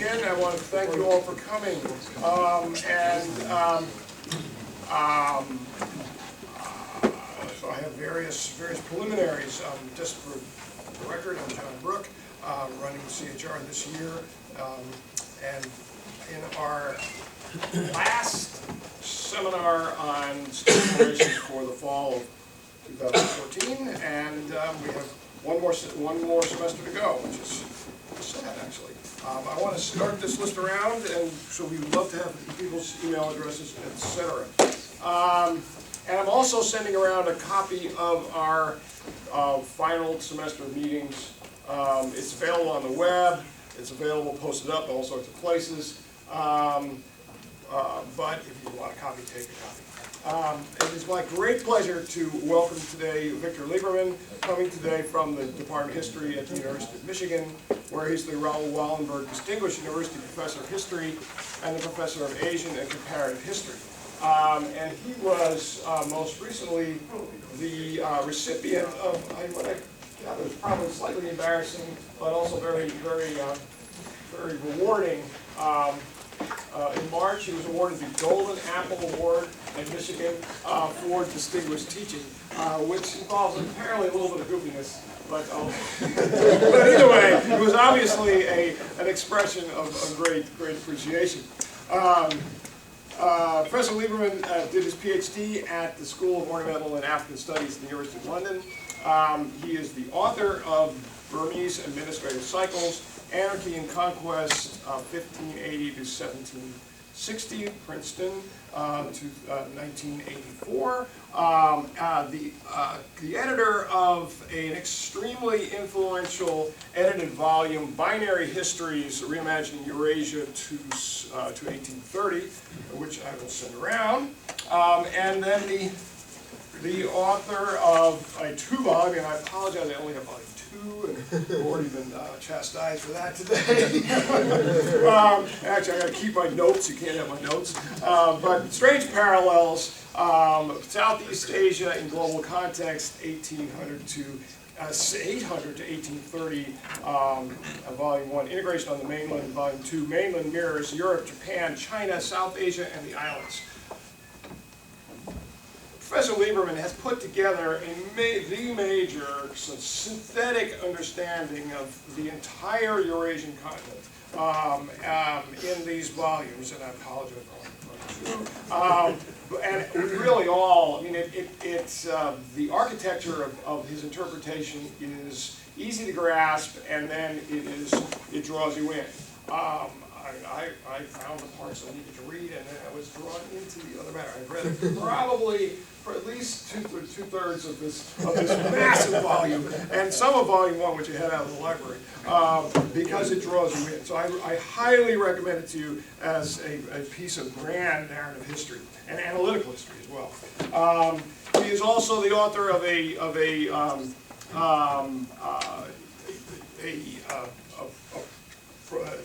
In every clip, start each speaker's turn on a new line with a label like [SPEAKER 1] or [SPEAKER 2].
[SPEAKER 1] begin, I want to thank you all for coming. So I have various preliminaries. Just for the record, I'm John Brooke, running CHR this year. And in our last seminar on student relations for the fall of 2014, and we have one more semester to go, which is sad, actually. I want to start this list around, and so we would love to have people's email addresses, etc. And I'm also sending around a copy of our final semester meetings. It's available on the web. It's available posted up in all sorts of places. But if you want a copy, take a copy. It is my great pleasure to welcome today Victor Lieberman, coming today from the Department of History at the University of Michigan, where he's the Raoul Wallenberg Distinguished University Professor of History and the Professor of Asian and Comparative History. And he was most recently the recipient of what I gather is probably slightly embarrassing, but also very rewarding. In March, he was awarded the Golden Apple Award in Michigan for distinguished teaching, which involves apparently a little bit of goofiness. But either way, it was obviously an expression of great appreciation. Professor Lieberman did his PhD at the School of Ornamental and African Studies at the University of London. He is the author of Burmese Administrative Cycles, Anarchy and Conquest, 1580 to 1760, Princeton, to 1984. The editor of an extremely influential edited volume, Binary Histories, Reimagining Eurasia to 1830, which I will send around. And then the author of a two-volume, and I apologize, I only have volume 2, and I've already been chastised for that today. Actually, I got to keep my notes. You can't have my notes. But Strange Parallels, Southeast Asia in Global Context, 1800 to 1830, Volume 1. Integration on the Mainland, Volume 2. Mainland Mirrors, Europe, Japan, China, South Asia, and the Islands. Professor Lieberman has put together the major synthetic understanding of the entire Eurasian continent in these volumes, and I apologize for and really all, I mean, it's the architecture of his interpretation is easy to grasp, and then it draws you in. I found the parts I needed to read, and then I was drawn into the other matter. I've read it probably for at least two-thirds of this massive volume, and some of Volume 1, which I had out of the library, because it draws you in. So I highly recommend it to you as a piece of grand narrative history and analytical history as well. He is also the author of a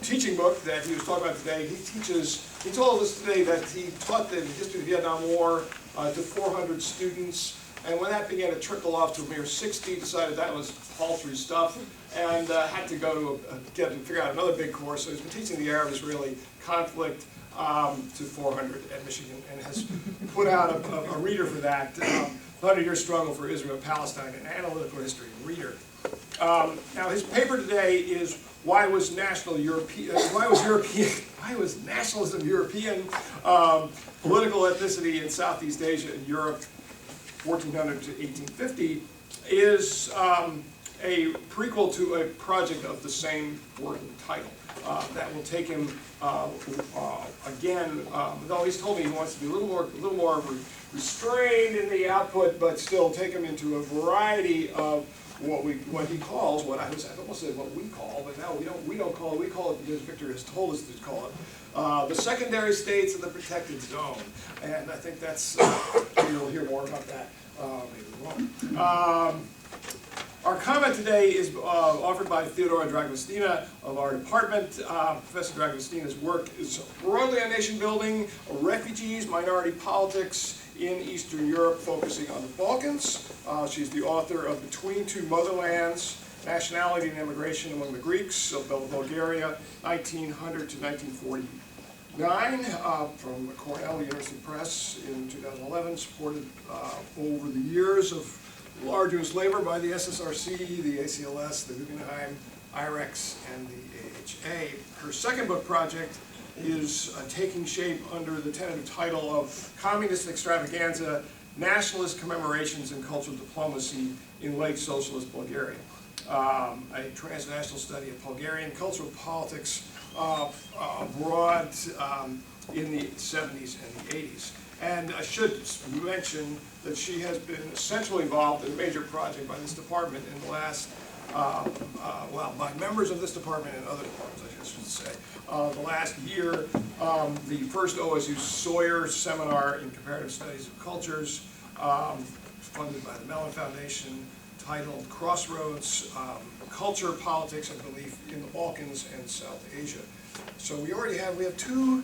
[SPEAKER 1] teaching book that he was talking about today. He told us today that he taught the history of the Vietnam War to 400 students, and when that began to trickle off to a mere 60, decided that was paltry stuff, and had to go to figure out another big course. So he's been teaching the Arab-Israeli conflict to 400 at Michigan, and has put out a reader for that, 100-Year Struggle for Israel-Palestine, an analytical history reader. Now his paper today is why was nationalism European? Political ethnicity in Southeast Asia and Europe, 1400 to 1850, is a prequel to a project of the same working title that will take him again. Though he's told me he wants to be a little more restrained in the output, but still take him into a variety of what he calls, what I almost said what we call, but now we don't call it. We call it because Victor has told us to call it the secondary states of the protected zone, and I think that's you'll hear more about that later on. Our comment today is offered by Theodora Dragostina of our department. Professor Dragostina's work is broadly on nation building, refugees, minority politics in Eastern Europe, focusing on the Balkans. She's the author of Between Two Motherlands, Nationality and Immigration Among the Greeks of Bulgaria, 1900 to 1949, from the Cornell University Press in 2011, supported over the years of arduous labor by the SSRC, the ACLS, the Guggenheim, IREX, and the AHA. Her second book project is taking shape under the tentative title of Communist Extravaganza, Nationalist Commemorations and Cultural Diplomacy in Late Socialist Bulgaria. A transnational study of Bulgarian cultural politics abroad in the 70s and the 80s. And I should mention that she has been essentially involved in a major project by this department in the last, well, by members of this department and other departments, I should say. The last year, the first OSU Sawyer Seminar in Comparative Studies of Cultures, funded by the Mellon Foundation, titled Crossroads, Culture, Politics, and Belief in the Balkans and South Asia. So we have two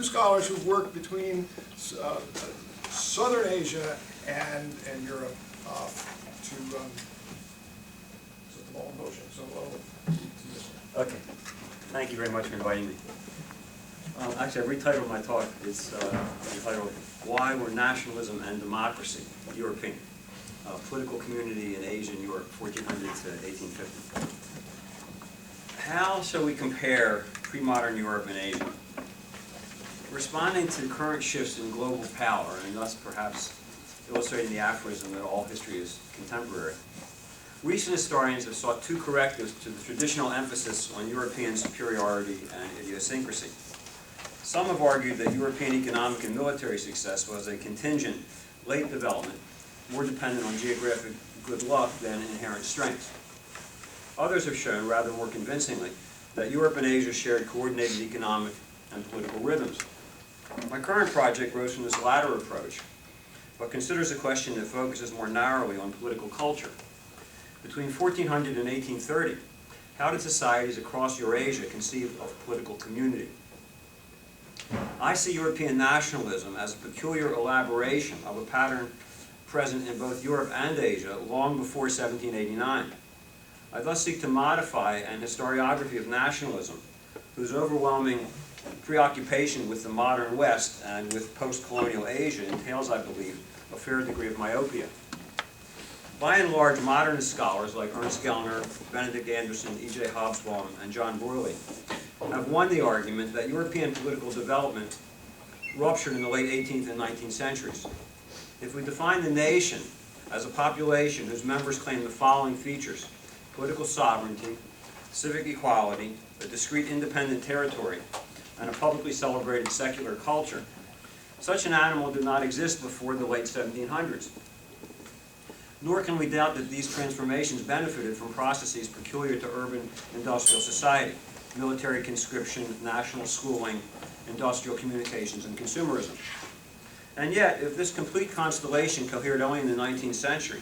[SPEAKER 1] scholars who've worked between Southern Asia and Europe to set the ball in motion. So,
[SPEAKER 2] okay. Thank you very much for inviting me. Actually, I retitled my talk. It's entitled "Why Were Nationalism and Democracy European? Political Community in Asia and Europe, 1400 to 1850." How shall we compare pre-modern Europe and Asia? Responding to current shifts in global power, and thus perhaps illustrating the aphorism that all history is contemporary, recent historians have sought two correctives to the traditional emphasis on European superiority and idiosyncrasy. Some have argued that European economic and military success was a contingent, late development, more dependent on geographic good luck than inherent strength. Others have shown, rather more convincingly, that Europe and Asia shared coordinated economic and political rhythms. My current project grows from this latter approach, but considers a question that focuses more narrowly on political culture. Between 1400 and 1830, how did societies across Eurasia conceive of political community? I see European nationalism as a peculiar elaboration of a pattern present in both Europe and Asia long before 1789. I thus seek to modify an historiography of nationalism whose overwhelming preoccupation with the modern West and with post-colonial Asia entails, I believe, a fair degree of myopia. By and large, modernist scholars like Ernst Gellner, Benedict Anderson, E.J. Hobsbawm, and John Broyley have won the argument that European political development ruptured in the late 18th and 19th centuries. If we define the nation as a population whose members claim the following features: political sovereignty, civic equality, a discrete independent territory, and a publicly celebrated secular culture, such an animal did not exist before the late 1700s. Nor can we doubt that these transformations benefited from processes peculiar to urban industrial society: military conscription, national schooling, industrial communications, and consumerism. And yet, if this complete constellation cohered only in the 19th century,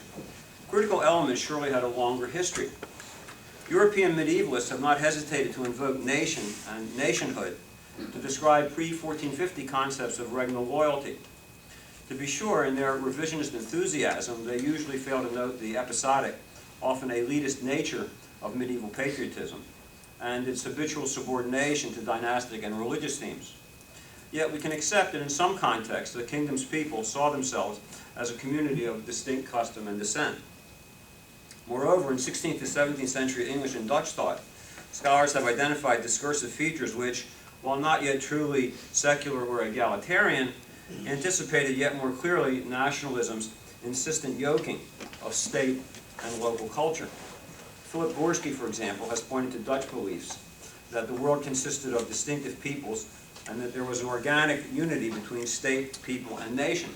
[SPEAKER 2] critical elements surely had a longer history. European medievalists have not hesitated to invoke nation and nationhood to describe pre-1450 concepts of regnal loyalty. To be sure, in their revisionist enthusiasm, they usually fail to note the episodic, often elitist nature of medieval patriotism and its habitual subordination to dynastic and religious themes. Yet we can accept that in some contexts, the kingdom's people saw themselves as a community of distinct custom and descent. Moreover, in 16th to 17th century English and Dutch thought, scholars have identified discursive features which, while not yet truly secular or egalitarian, anticipated yet more clearly nationalism's insistent yoking of state and local culture. Philip Gorski, for example, has pointed to Dutch beliefs that the world consisted of distinctive peoples and that there was an organic unity between state, people, and nation.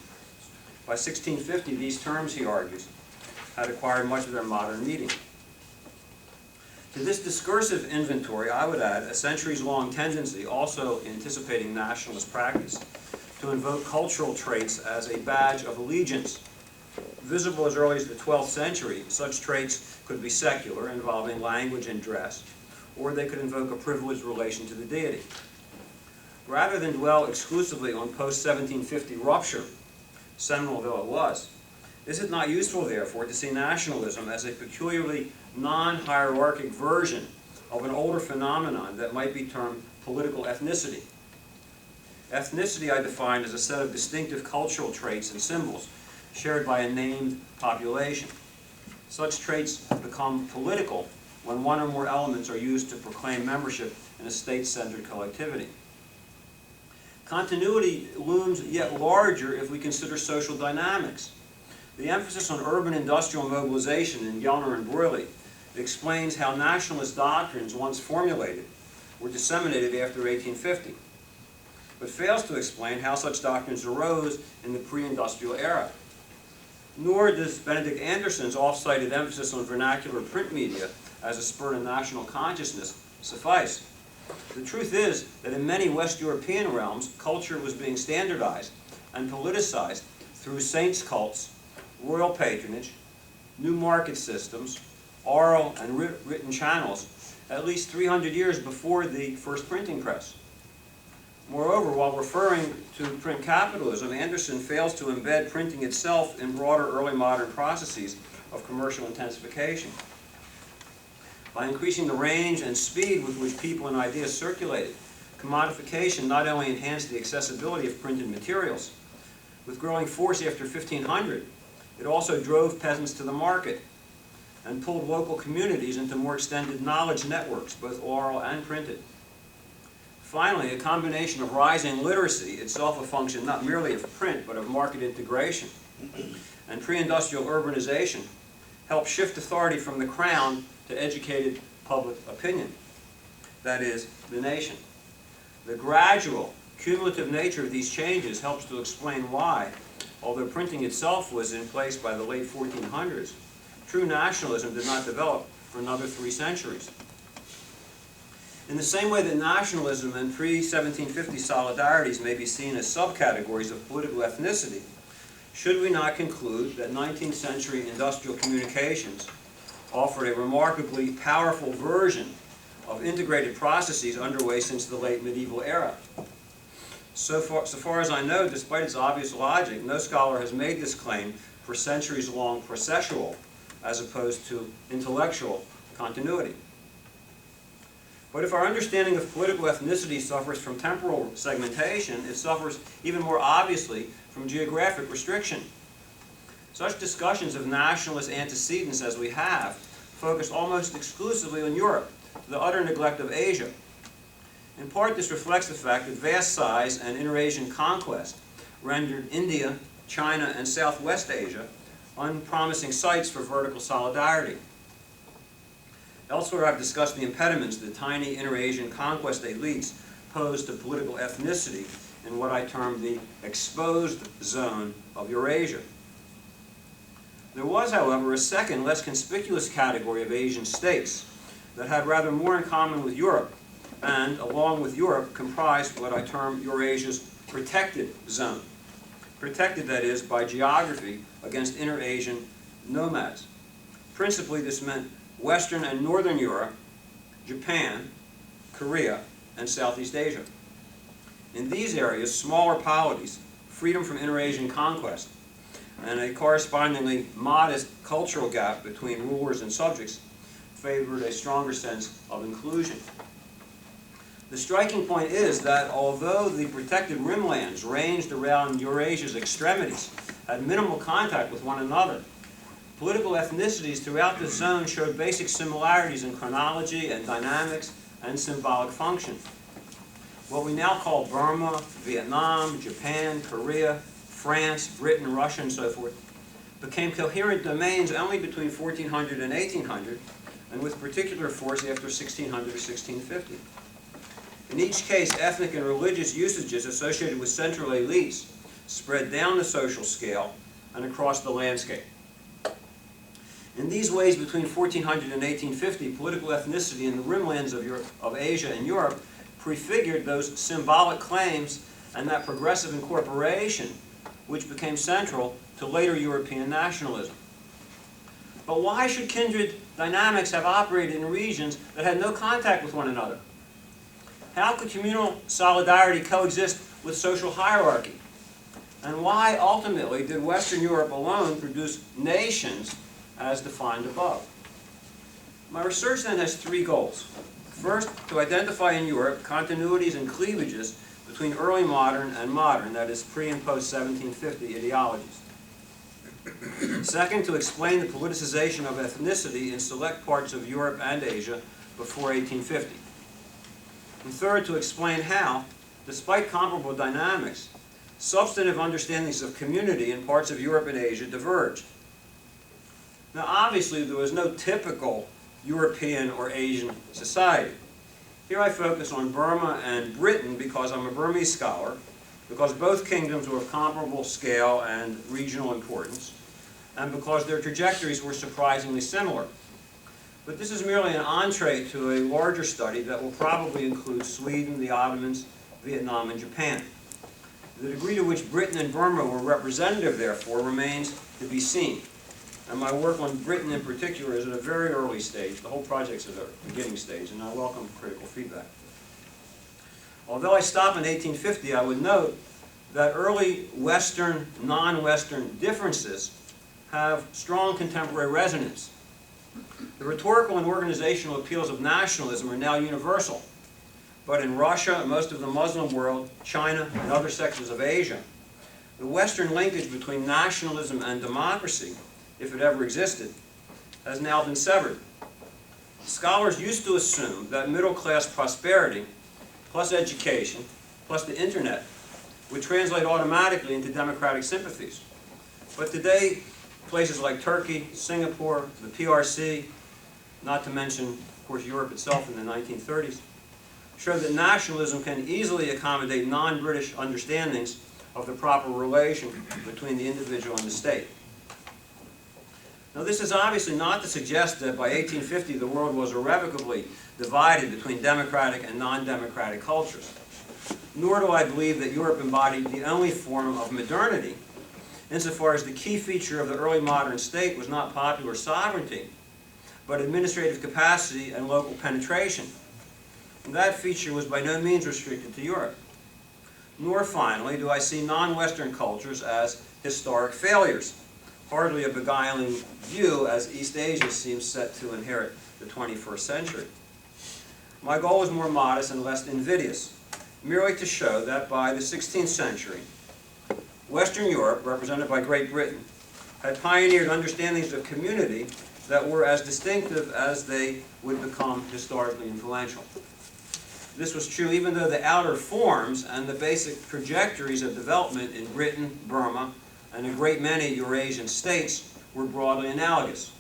[SPEAKER 2] By 1650, these terms, he argues, had acquired much of their modern meaning. To this discursive inventory, I would add a centuries-long tendency, also anticipating nationalist practice, to invoke cultural traits as a badge of allegiance. Visible as early as the 12th century, such traits could be secular, involving language and dress, or they could invoke a privileged relation to the deity. Rather than dwell exclusively on post-1750 rupture, seminal though it was, Is it not useful, therefore, to see nationalism as a peculiarly non-hierarchic version of an older phenomenon that might be termed political ethnicity? Ethnicity I define as a set of distinctive cultural traits and symbols shared by a named population. Such traits become political when one or more elements are used to proclaim membership in a state-centered collectivity. Continuity looms yet larger if we consider social dynamics. The emphasis on urban industrial mobilization in Gellner and Breuerle explains how nationalist doctrines once formulated were disseminated after 1850, but fails to explain how such doctrines arose in the pre-industrial era. Nor does Benedict Anderson's oft-cited emphasis on vernacular print media as a spur to national consciousness suffice. The truth is that in many West European realms, culture was being standardized and politicized through saints' cults, royal patronage, new market systems, oral and written channels, at least 300 years before the first printing press. Moreover, while referring to print capitalism, Anderson fails to embed printing itself in broader early modern processes of commercial intensification. By increasing the range and speed with which people and ideas circulated, commodification not only enhanced the accessibility of printed materials, with growing force after 1500, it also drove peasants to the market and pulled local communities into more extended knowledge networks, both oral and printed. Finally, a combination of rising literacy, itself a function not merely of print, but of market integration, and pre-industrial urbanization, helped shift authority from the crown to educated public opinion, that is, the nation. The gradual, cumulative nature of these changes helps to explain why, although printing itself was in place by the late 1400s, true nationalism did not develop for another 3 centuries. In the same way that nationalism and pre-1750 solidarities may be seen as subcategories of political ethnicity, should we not conclude that 19th century industrial communications offered a remarkably powerful version of integrated processes underway since the late medieval era? So far as I know, despite its obvious logic, no scholar has made this claim for centuries-long processual as opposed to intellectual continuity. But if our understanding of political ethnicity suffers from temporal segmentation, it suffers even more obviously from geographic restriction. Such discussions of nationalist antecedents as we have focus almost exclusively on Europe, to the utter neglect of Asia. In part, this reflects the fact that vast size and inter-Asian conquest rendered India, China, and Southwest Asia unpromising sites for vertical solidarity. Elsewhere, I've discussed the impediments that tiny inter-Asian conquest elites pose to political ethnicity in what I term the exposed zone of Eurasia. There was, however, a second, less conspicuous category of Asian states that had rather more in common with Europe and, along with Europe, comprised what I term Eurasia's protected zone. Protected, that is, by geography against inter-Asian nomads. Principally, this meant Western and Northern Europe, Japan, Korea, and Southeast Asia. In these areas, smaller polities, freedom from inter-Asian conquest, and a correspondingly modest cultural gap between rulers and subjects favored a stronger sense of inclusion. The striking point is that although the protected rimlands ranged around Eurasia's extremities had minimal contact with one another, political ethnicities throughout the zone showed basic similarities in chronology and dynamics and symbolic function. What we now call Burma, Vietnam, Japan, Korea, France, Britain, Russia, and so forth, became coherent domains only between 1400 and 1800, and with particular force after 1600 or 1650. In each case, ethnic and religious usages associated with central elites spread down the social scale and across the landscape. In these ways, between 1400 and 1850, political ethnicity in the rimlands of Asia and Europe prefigured those symbolic claims and that progressive incorporation which became central to later European nationalism. But why should kindred dynamics have operated in regions that had no contact with one another? How could communal solidarity coexist with social hierarchy? And why, ultimately, did Western Europe alone produce nations as defined above? My research then has three goals. First, to identify in Europe continuities and cleavages between early modern and modern, that is, pre- and post-1750 ideologies. Second, to explain the politicization of ethnicity in select parts of Europe and Asia before 1850. And third, to explain how, despite comparable dynamics, substantive understandings of community in parts of Europe and Asia diverged. Now, obviously, there was no typical European or Asian society. Here I focus on Burma and Britain because I'm a Burmese scholar, because both kingdoms were of comparable scale and regional importance, and because their trajectories were surprisingly similar. But this is merely an entree to a larger study that will probably include Sweden, the Ottomans, Vietnam, and Japan. The degree to which Britain and Burma were representative, therefore, remains to be seen. And my work on Britain in particular is at a very early stage. The whole project's at a beginning stage, and I welcome critical feedback. Although I stop in 1850, I would note that early Western, non-Western differences have strong contemporary resonance. The rhetorical and organizational appeals of nationalism are now universal. But in Russia, most of the Muslim world, China, and other sections of Asia, the Western linkage between nationalism and democracy, if it ever existed, has now been severed. Scholars used to assume that middle-class prosperity, plus education, plus the internet, would translate automatically into democratic sympathies. But today, places like Turkey, Singapore, the PRC, not to mention, of course, Europe itself in the 1930s, show that nationalism can easily accommodate non-British understandings of the proper relation between the individual and the state. Now, this is obviously not to suggest that by 1850 the world was irrevocably divided between democratic and non-democratic cultures. Nor do I believe that Europe embodied the only form of modernity, insofar as the key feature of the early modern state was not popular sovereignty, but administrative capacity and local penetration. And that feature was by no means restricted to Europe. Nor, finally, do I see non-Western cultures as historic failures, hardly a beguiling view as East Asia seems set to inherit the 21st century. My goal is more modest and less invidious, merely to show that by the 16th century, Western Europe, represented by Great Britain, had pioneered understandings of community that were as distinctive as they would become historically influential. This was true even though the outer forms and the basic trajectories of development in Britain, Burma, and a great many Eurasian states were broadly analogous.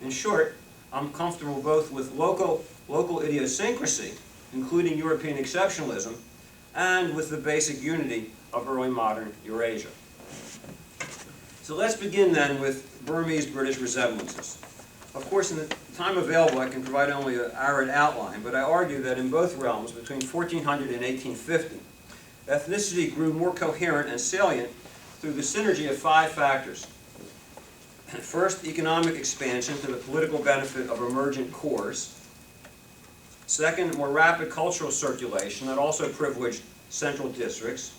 [SPEAKER 2] In short, I'm comfortable both with local idiosyncrasy, including European exceptionalism, and with the basic unity of early modern Eurasia. So let's begin then with Burmese-British resemblances. Of course, in the time available, I can provide only an arid outline, but I argue that in both realms, between 1400 and 1850, ethnicity grew more coherent and salient through the synergy of 5 factors. First, economic expansion to the political benefit of emergent cores. Second, more rapid cultural circulation that also privileged central districts.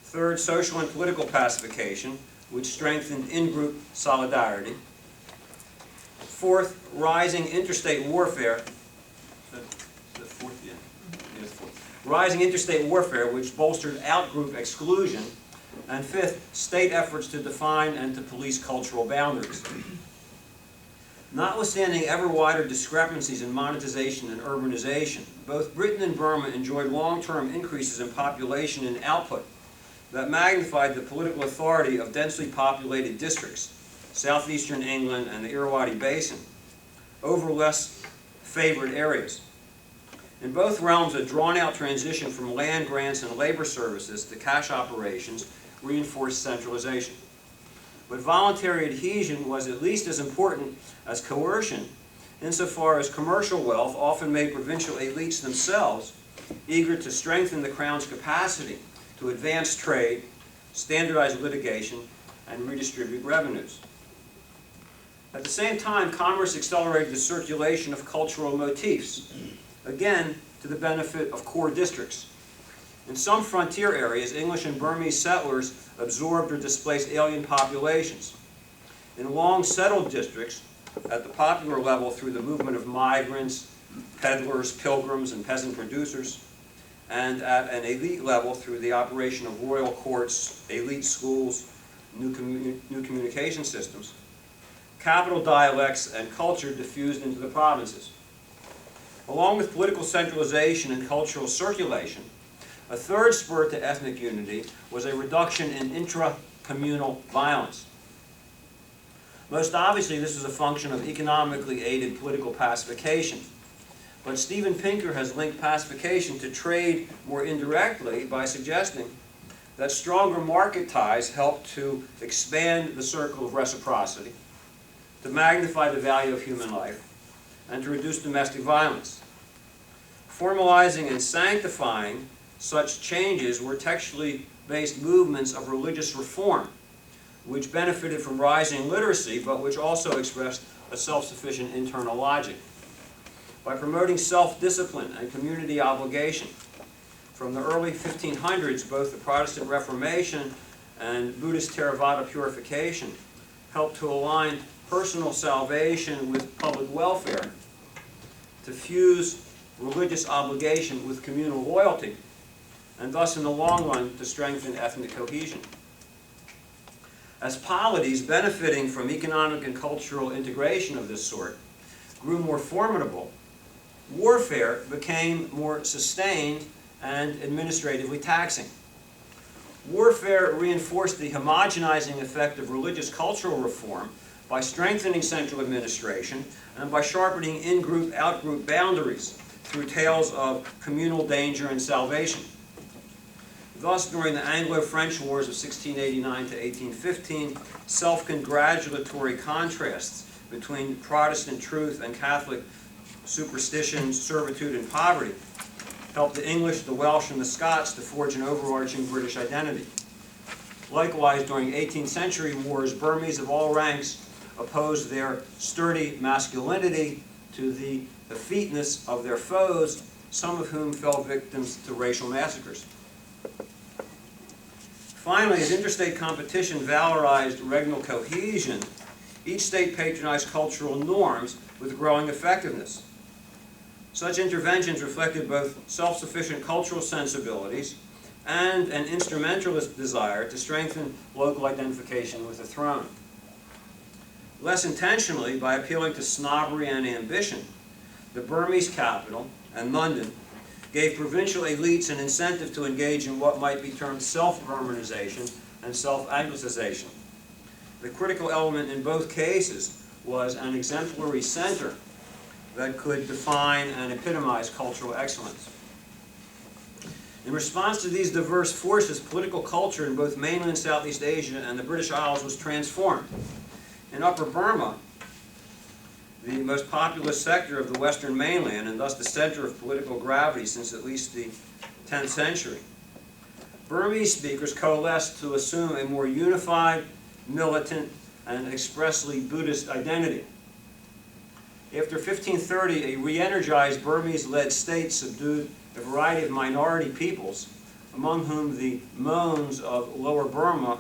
[SPEAKER 2] Third, social and political pacification, which strengthened in-group solidarity. Fourth, rising interstate warfare. Rising interstate warfare, which bolstered out-group exclusion. And fifth, state efforts to define and to police cultural boundaries. Notwithstanding ever wider discrepancies in monetization and urbanization, both Britain and Burma enjoyed long-term increases in population and output that magnified the political authority of densely populated districts, southeastern England and the Irrawaddy Basin, over less favored areas. In both realms, a drawn-out transition from land grants and labor services to cash operations reinforced centralization. But voluntary adhesion was at least as important as coercion, insofar as commercial wealth often made provincial elites themselves eager to strengthen the Crown's capacity to advance trade, standardize litigation, and redistribute revenues. At the same time, commerce accelerated the circulation of cultural motifs, again to the benefit of core districts. In some frontier areas, English and Burmese settlers absorbed or displaced alien populations. In long-settled districts, at the popular level through the movement of migrants, peddlers, pilgrims, and peasant producers, and at an elite level through the operation of royal courts, elite schools, new communication systems, capital dialects and culture diffused into the provinces. Along with political centralization and cultural circulation, a third spur to ethnic unity was a reduction in intra-communal violence. Most obviously, this is a function of economically aided political pacification. But Steven Pinker has linked pacification to trade more indirectly by suggesting that stronger market ties help to expand the circle of reciprocity, to magnify the value of human life, and to reduce domestic violence. Formalizing and sanctifying such changes were textually based movements of religious reform, which benefited from rising literacy, but which also expressed a self-sufficient internal logic. By promoting self-discipline and community obligation, from the early 1500s, both the Protestant Reformation and Buddhist Theravada purification helped to align personal salvation with public welfare, to fuse religious obligation with communal loyalty, and thus in the long run to strengthen ethnic cohesion. As polities benefiting from economic and cultural integration of this sort grew more formidable, warfare became more sustained and administratively taxing. Warfare reinforced the homogenizing effect of religious cultural reform by strengthening central administration and by sharpening in-group, out-group boundaries through tales of communal danger and salvation. Thus, during the Anglo-French Wars of 1689 to 1815, self-congratulatory contrasts between Protestant truth and Catholic superstition, servitude, and poverty helped the English, the Welsh, and the Scots to forge an overarching British identity. Likewise, during 18th century wars, Burmese of all ranks opposed their sturdy masculinity to the effeteness of their foes, some of whom fell victims to racial massacres. Finally, as interstate competition valorized regional cohesion, each state patronized cultural norms with growing effectiveness. Such interventions reflected both self-sufficient cultural sensibilities and an instrumentalist desire to strengthen local identification with the throne. Less intentionally, by appealing to snobbery and ambition, the Burmese capital and London gave provincial elites an incentive to engage in what might be termed self-Burmanization and self-Anglicization. The critical element in both cases was an exemplary center that could define and epitomize cultural excellence. In response to these diverse forces, political culture in both mainland Southeast Asia and the British Isles was transformed. In Upper Burma, the most populous sector of the Western mainland, and thus the center of political gravity since at least the 10th century, Burmese speakers coalesced to assume a more unified, militant, and expressly Buddhist identity. After 1530, a re-energized Burmese-led state subdued a variety of minority peoples, among whom the Moans of Lower Burma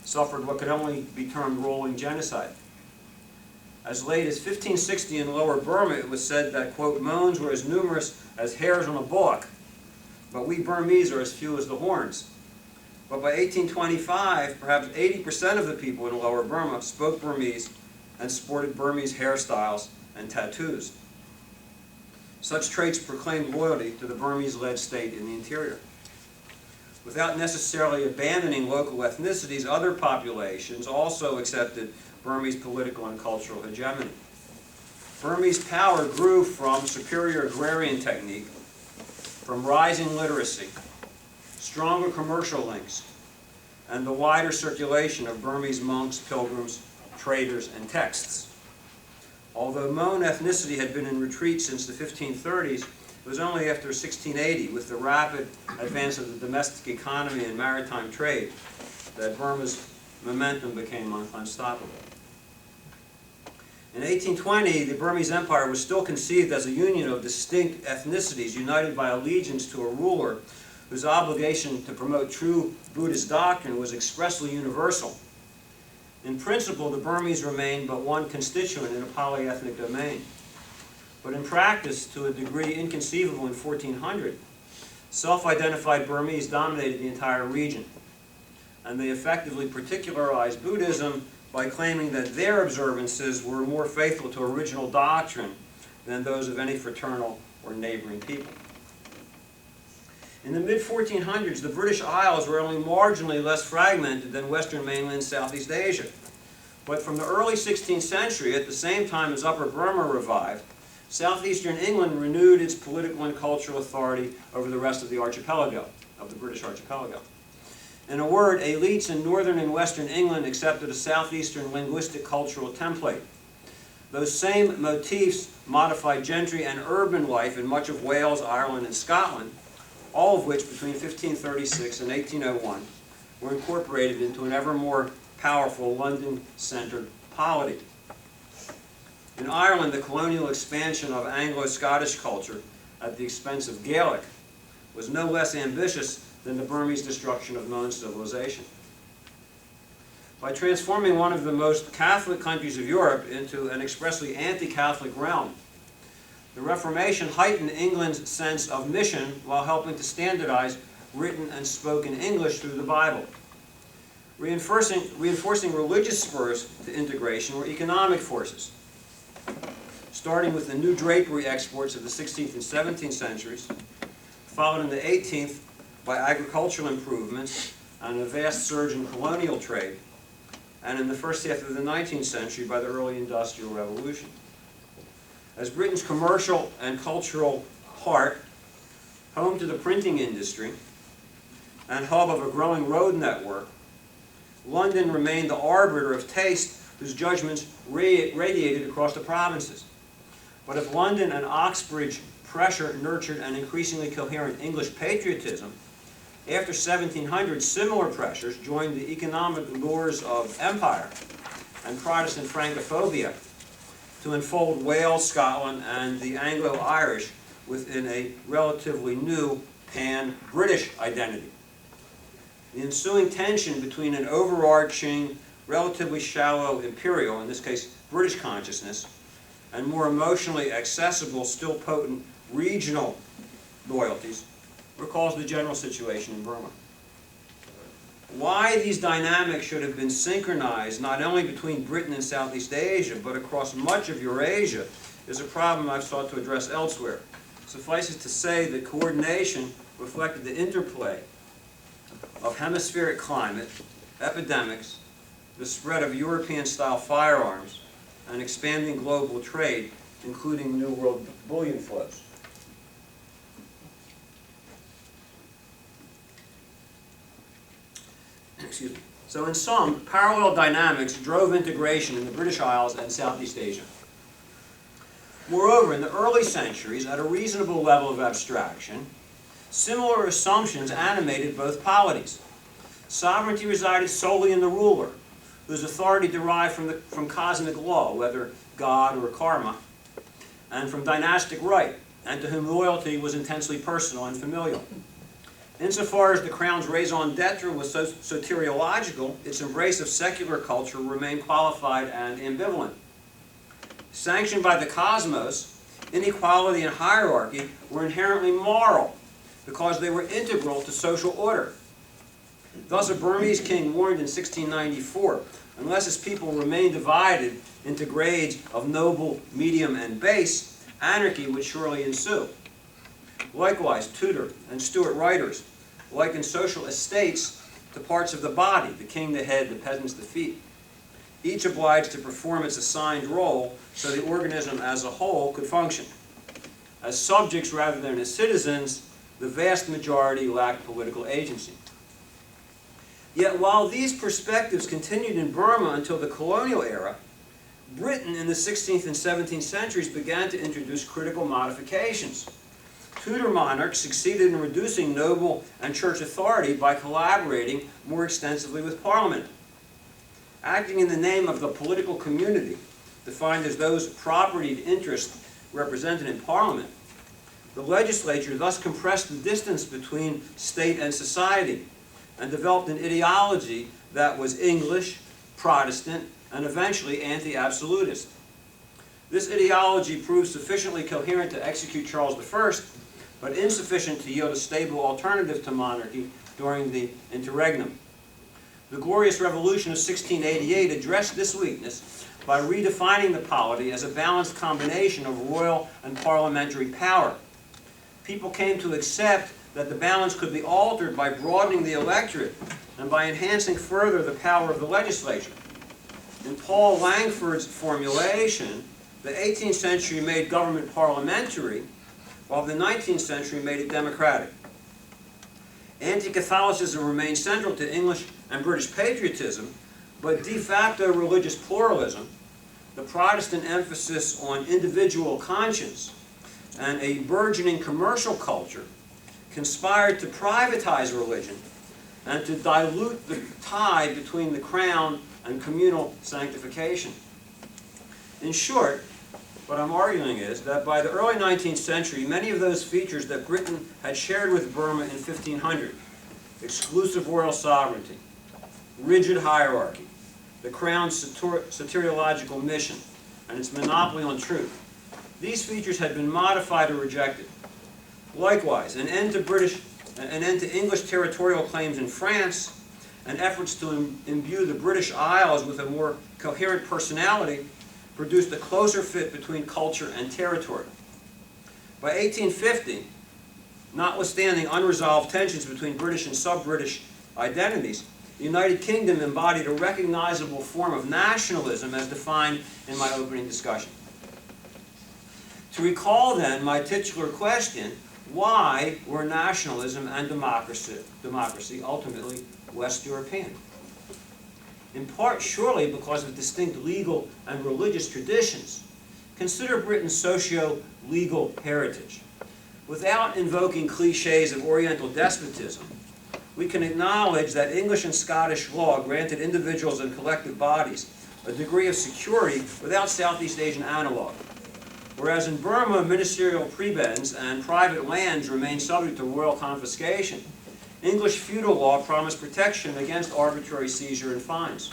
[SPEAKER 2] suffered what could only be termed rolling genocide. As late as 1560 in Lower Burma, it was said that, quote, Moans were as numerous as hairs on a bullock, but we Burmese are as few as the horns. But by 1825, perhaps 80% of the people in Lower Burma spoke Burmese and sported Burmese hairstyles and tattoos. Such traits proclaimed loyalty to the Burmese-led state in the interior. Without necessarily abandoning local ethnicities, other populations also accepted Burmese political and cultural hegemony. Burmese power grew from superior agrarian technique, from rising literacy, stronger commercial links, and the wider circulation of Burmese monks, pilgrims, traders, and texts. Although Mon ethnicity had been in retreat since the 1530s, it was only after 1680, with the rapid advance of the domestic economy and maritime trade, that Burma's momentum became unstoppable. In 1820, the Burmese Empire was still conceived as a union of distinct ethnicities united by allegiance to a ruler whose obligation to promote true Buddhist doctrine was expressly universal. In principle, the Burmese remained but one constituent in a polyethnic domain. But in practice, to a degree inconceivable in 1400, self-identified Burmese dominated the entire region, and they effectively particularized Buddhism by claiming that their observances were more faithful to original doctrine than those of any fraternal or neighboring people. In the mid-1400s, the British Isles were only marginally less fragmented than Western mainland Southeast Asia. But from the early 16th century, at the same time as Upper Burma revived, southeastern England renewed its political and cultural authority over the rest of the archipelago, of the British archipelago. In a word, elites in northern and western England accepted a southeastern linguistic cultural template. Those same motifs modified gentry and urban life in much of Wales, Ireland, and Scotland, all of which between 1536 and 1801 were incorporated into an ever more powerful London-centered polity. In Ireland, the colonial expansion of Anglo-Scottish culture at the expense of Gaelic was no less ambitious than the Burmese destruction of known civilization. By transforming one of the most Catholic countries of Europe into an expressly anti-Catholic realm, the Reformation heightened England's sense of mission while helping to standardize written and spoken English through the Bible. Reinforcing religious spurs to integration were economic forces, starting with the new drapery exports of the 16th and 17th centuries, followed in the 18th by agricultural improvements and a vast surge in colonial trade, and in the first half of the 19th century by the early Industrial Revolution. As Britain's commercial and cultural heart, home to the printing industry, and hub of a growing road network, London remained the arbiter of taste whose judgments radiated across the provinces. But if London and Oxbridge pressure nurtured an increasingly coherent English patriotism, after 1700, similar pressures joined the economic lures of empire and Protestant Francophobia to enfold Wales, Scotland, and the Anglo-Irish within a relatively new pan-British identity. The ensuing tension between an overarching, relatively shallow imperial, in this case British consciousness, and more emotionally accessible, still potent regional loyalties, recalls the general situation in Burma. Why these dynamics should have been synchronized not only between Britain and Southeast Asia, but across much of Eurasia, is a problem I've sought to address elsewhere. Suffice it to say that coordination reflected the interplay of hemispheric climate, epidemics, the spread of European-style firearms, and expanding global trade, including New World bullion flows. Excuse me. So in sum, parallel dynamics drove integration in the British Isles and Southeast Asia. Moreover, in the early centuries, at a reasonable level of abstraction, similar assumptions animated both polities. Sovereignty resided solely in the ruler, whose authority derived from cosmic law, whether God or karma, and from dynastic right, and to whom loyalty was intensely personal and familial. Insofar as the crown's raison d'etre was soteriological, its embrace of secular culture remained qualified and ambivalent. Sanctioned by the cosmos, inequality and hierarchy were inherently moral because they were integral to social order. Thus, a Burmese king warned in 1694, unless his people remained divided into grades of noble, medium, and base, anarchy would surely ensue. Likewise, Tudor and Stuart writers likened social estates to parts of the body, the king the head, the peasants the feet, each obliged to perform its assigned role so the organism as a whole could function. As subjects rather than as citizens, the vast majority lacked political agency. Yet while these perspectives continued in Burma until the colonial era, Britain in the 16th and 17th centuries began to introduce critical modifications. Tudor monarchs succeeded in reducing noble and church authority by collaborating more extensively with Parliament. Acting in the name of the political community, defined as those propertied interests represented in Parliament, The legislature thus compressed the distance between state and society and developed an ideology that was English, Protestant, and eventually anti-absolutist. This ideology proved sufficiently coherent to execute Charles I, but insufficient to yield a stable alternative to monarchy during the interregnum. The Glorious Revolution of 1688 addressed this weakness by redefining the polity as a balanced combination of royal and parliamentary power. People came to accept that the balance could be altered by broadening the electorate and by enhancing further the power of the legislature. In Paul Langford's formulation, the 18th century made government parliamentary, while the 19th century made it democratic. Anti-Catholicism remained central to English and British patriotism, but de facto religious pluralism, the Protestant emphasis on individual conscience, and a burgeoning commercial culture conspired to privatize religion and to dilute the tie between the crown and communal sanctification. In short, what I'm arguing is that by the early 19th century, many of those features that Britain had shared with Burma in 1500, exclusive royal sovereignty, rigid hierarchy, the crown's soteriological mission, and its monopoly on truth, these features had been modified or rejected. Likewise, an end to English territorial claims in France, and efforts to imbue the British Isles with a more coherent personality produced a closer fit between culture and territory. By 1850, notwithstanding unresolved tensions between British and sub-British identities, the United Kingdom embodied a recognizable form of nationalism as defined in my opening discussion. To recall then my titular question, why were nationalism and democracy ultimately West European? In part, surely, because of distinct legal and religious traditions. Consider Britain's socio-legal heritage. Without invoking cliches of Oriental despotism, we can acknowledge that English and Scottish law granted individuals and collective bodies a degree of security without Southeast Asian analog. Whereas in Burma, ministerial prebends and private lands remained subject to royal confiscation, English feudal law promised protection against arbitrary seizure and fines.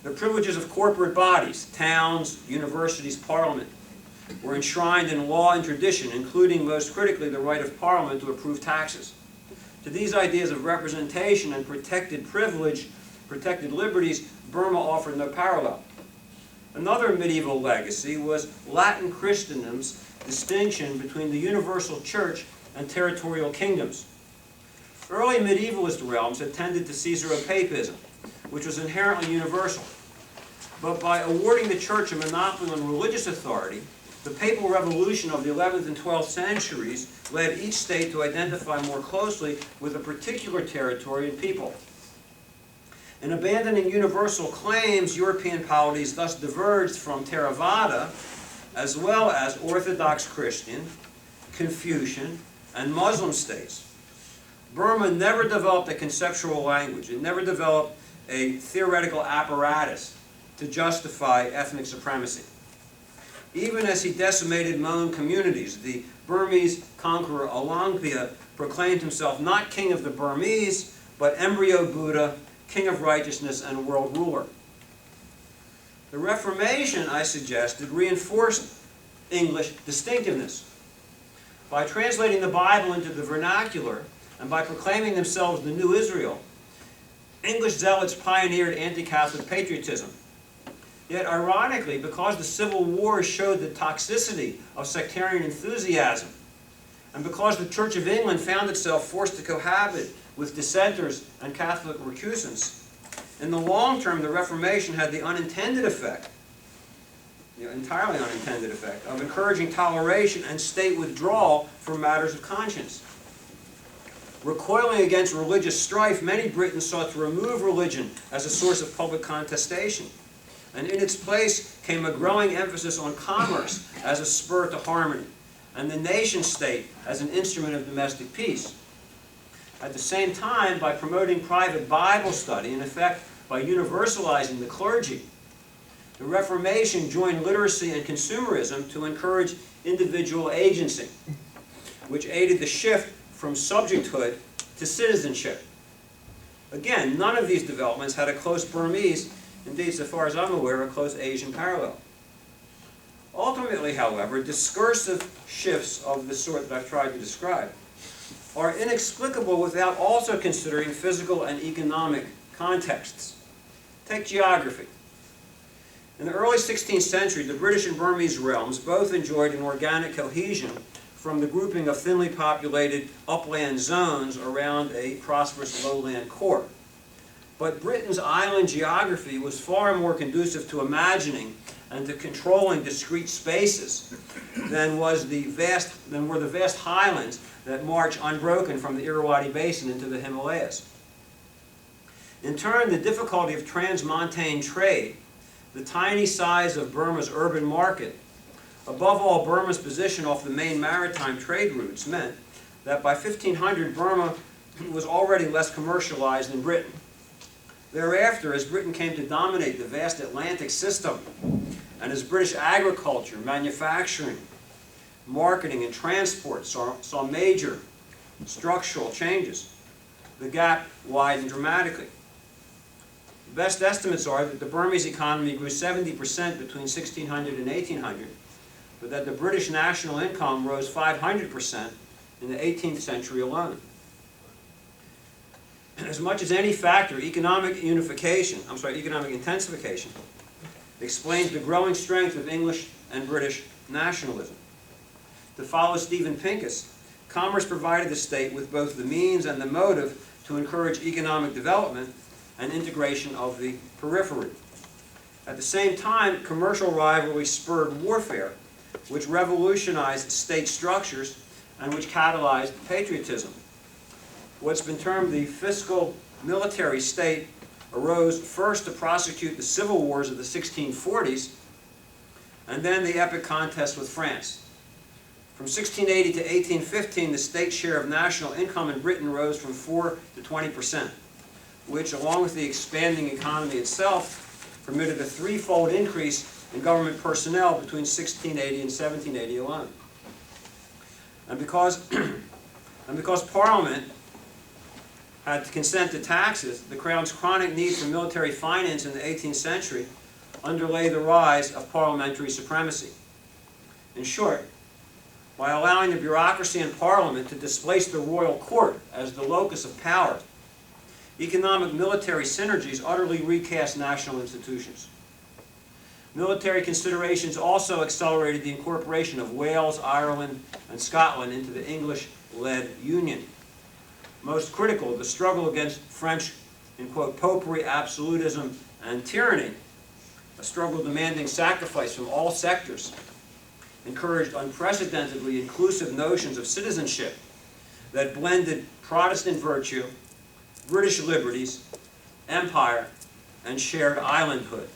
[SPEAKER 2] The privileges of corporate bodies, towns, universities, parliament, were enshrined in law and tradition, including, most critically, the right of parliament to approve taxes. To these ideas of representation and protected privilege, protected liberties, Burma offered no parallel. Another medieval legacy was Latin Christendom's distinction between the universal church and territorial kingdoms. Early medievalist realms had tended to Caesaropapism, which was inherently universal. But by awarding the church a monopoly on religious authority, the papal revolution of the 11th and 12th centuries led each state to identify more closely with a particular territory and people. In abandoning universal claims, European polities thus diverged from Theravada, as well as Orthodox Christian, Confucian, and Muslim states. Burma never developed a conceptual language. It never developed a theoretical apparatus to justify ethnic supremacy. Even as he decimated Mon communities, the Burmese conqueror Olympia proclaimed himself not king of the Burmese, but embryo Buddha, king of righteousness and world ruler. The Reformation, I suggested, reinforced English distinctiveness. By translating the Bible into the vernacular and by proclaiming themselves the new Israel, English zealots pioneered anti-Catholic patriotism. Yet, ironically, because the Civil War showed the toxicity of sectarian enthusiasm, and because the Church of England found itself forced to cohabit with dissenters and Catholic recusants, in the long term, the Reformation had the unintended effect, entirely unintended effect, of encouraging toleration and state withdrawal from matters of conscience. Recoiling against religious strife, many Britons sought to remove religion as a source of public contestation. And in its place came a growing emphasis on commerce as a spur to harmony, and the nation-state as an instrument of domestic peace. At the same time, by promoting private Bible study, in effect by universalizing the clergy, the Reformation joined literacy and consumerism to encourage individual agency. which aided the shift from subjecthood to citizenship. Again, none of these developments had a close Burmese, indeed, so far as I'm aware, a close Asian parallel. Ultimately, however, discursive shifts of the sort that I've tried to describe are inexplicable without also considering physical and economic contexts. Take geography. In the early 16th century, the British and Burmese realms both enjoyed an organic cohesion from the grouping of thinly populated upland zones around a prosperous lowland core. But Britain's island geography was far more conducive to imagining and to controlling discrete spaces than were the vast highlands that march unbroken from the Irrawaddy Basin into the Himalayas. In turn, the difficulty of transmontane trade, the tiny size of Burma's urban market, above all Burma's position off the main maritime trade routes, meant that by 1500 Burma was already less commercialized than Britain. Thereafter, as Britain came to dominate the vast Atlantic system, and as British agriculture, manufacturing, marketing, and transport saw major structural changes, the gap widened dramatically. The best estimates are that the Burmese economy grew 70% between 1600 and 1800, but that the British national income rose 500% in the 18th century alone. As much as any factor, economic intensification explains the growing strength of English and British nationalism. To follow Stephen Pincus, commerce provided the state with both the means and the motive to encourage economic development and integration of the periphery. At the same time, commercial rivalry spurred warfare, which revolutionized state structures and which catalyzed patriotism. What's been termed the fiscal military state arose first to prosecute the civil wars of the 1640s, and then the epic contest with France. From 1680 to 1815, the state share of national income in Britain rose from 4 to 20%, which, along with the expanding economy itself, permitted a threefold increase in government personnel between 1680 and 1780 alone. And because Parliament had to consent to taxes, the Crown's chronic need for military finance in the 18th century underlay the rise of parliamentary supremacy. In short, by allowing the bureaucracy and Parliament to displace the royal court as the locus of power, economic military synergies utterly recast national institutions. Military considerations also accelerated the incorporation of Wales, Ireland, and Scotland into the English-led Union. Most critical, the struggle against French, in quote, popery, absolutism, and tyranny, a struggle demanding sacrifice from all sectors, encouraged unprecedentedly inclusive notions of citizenship that blended Protestant virtue, British liberties, empire, and shared islandhood.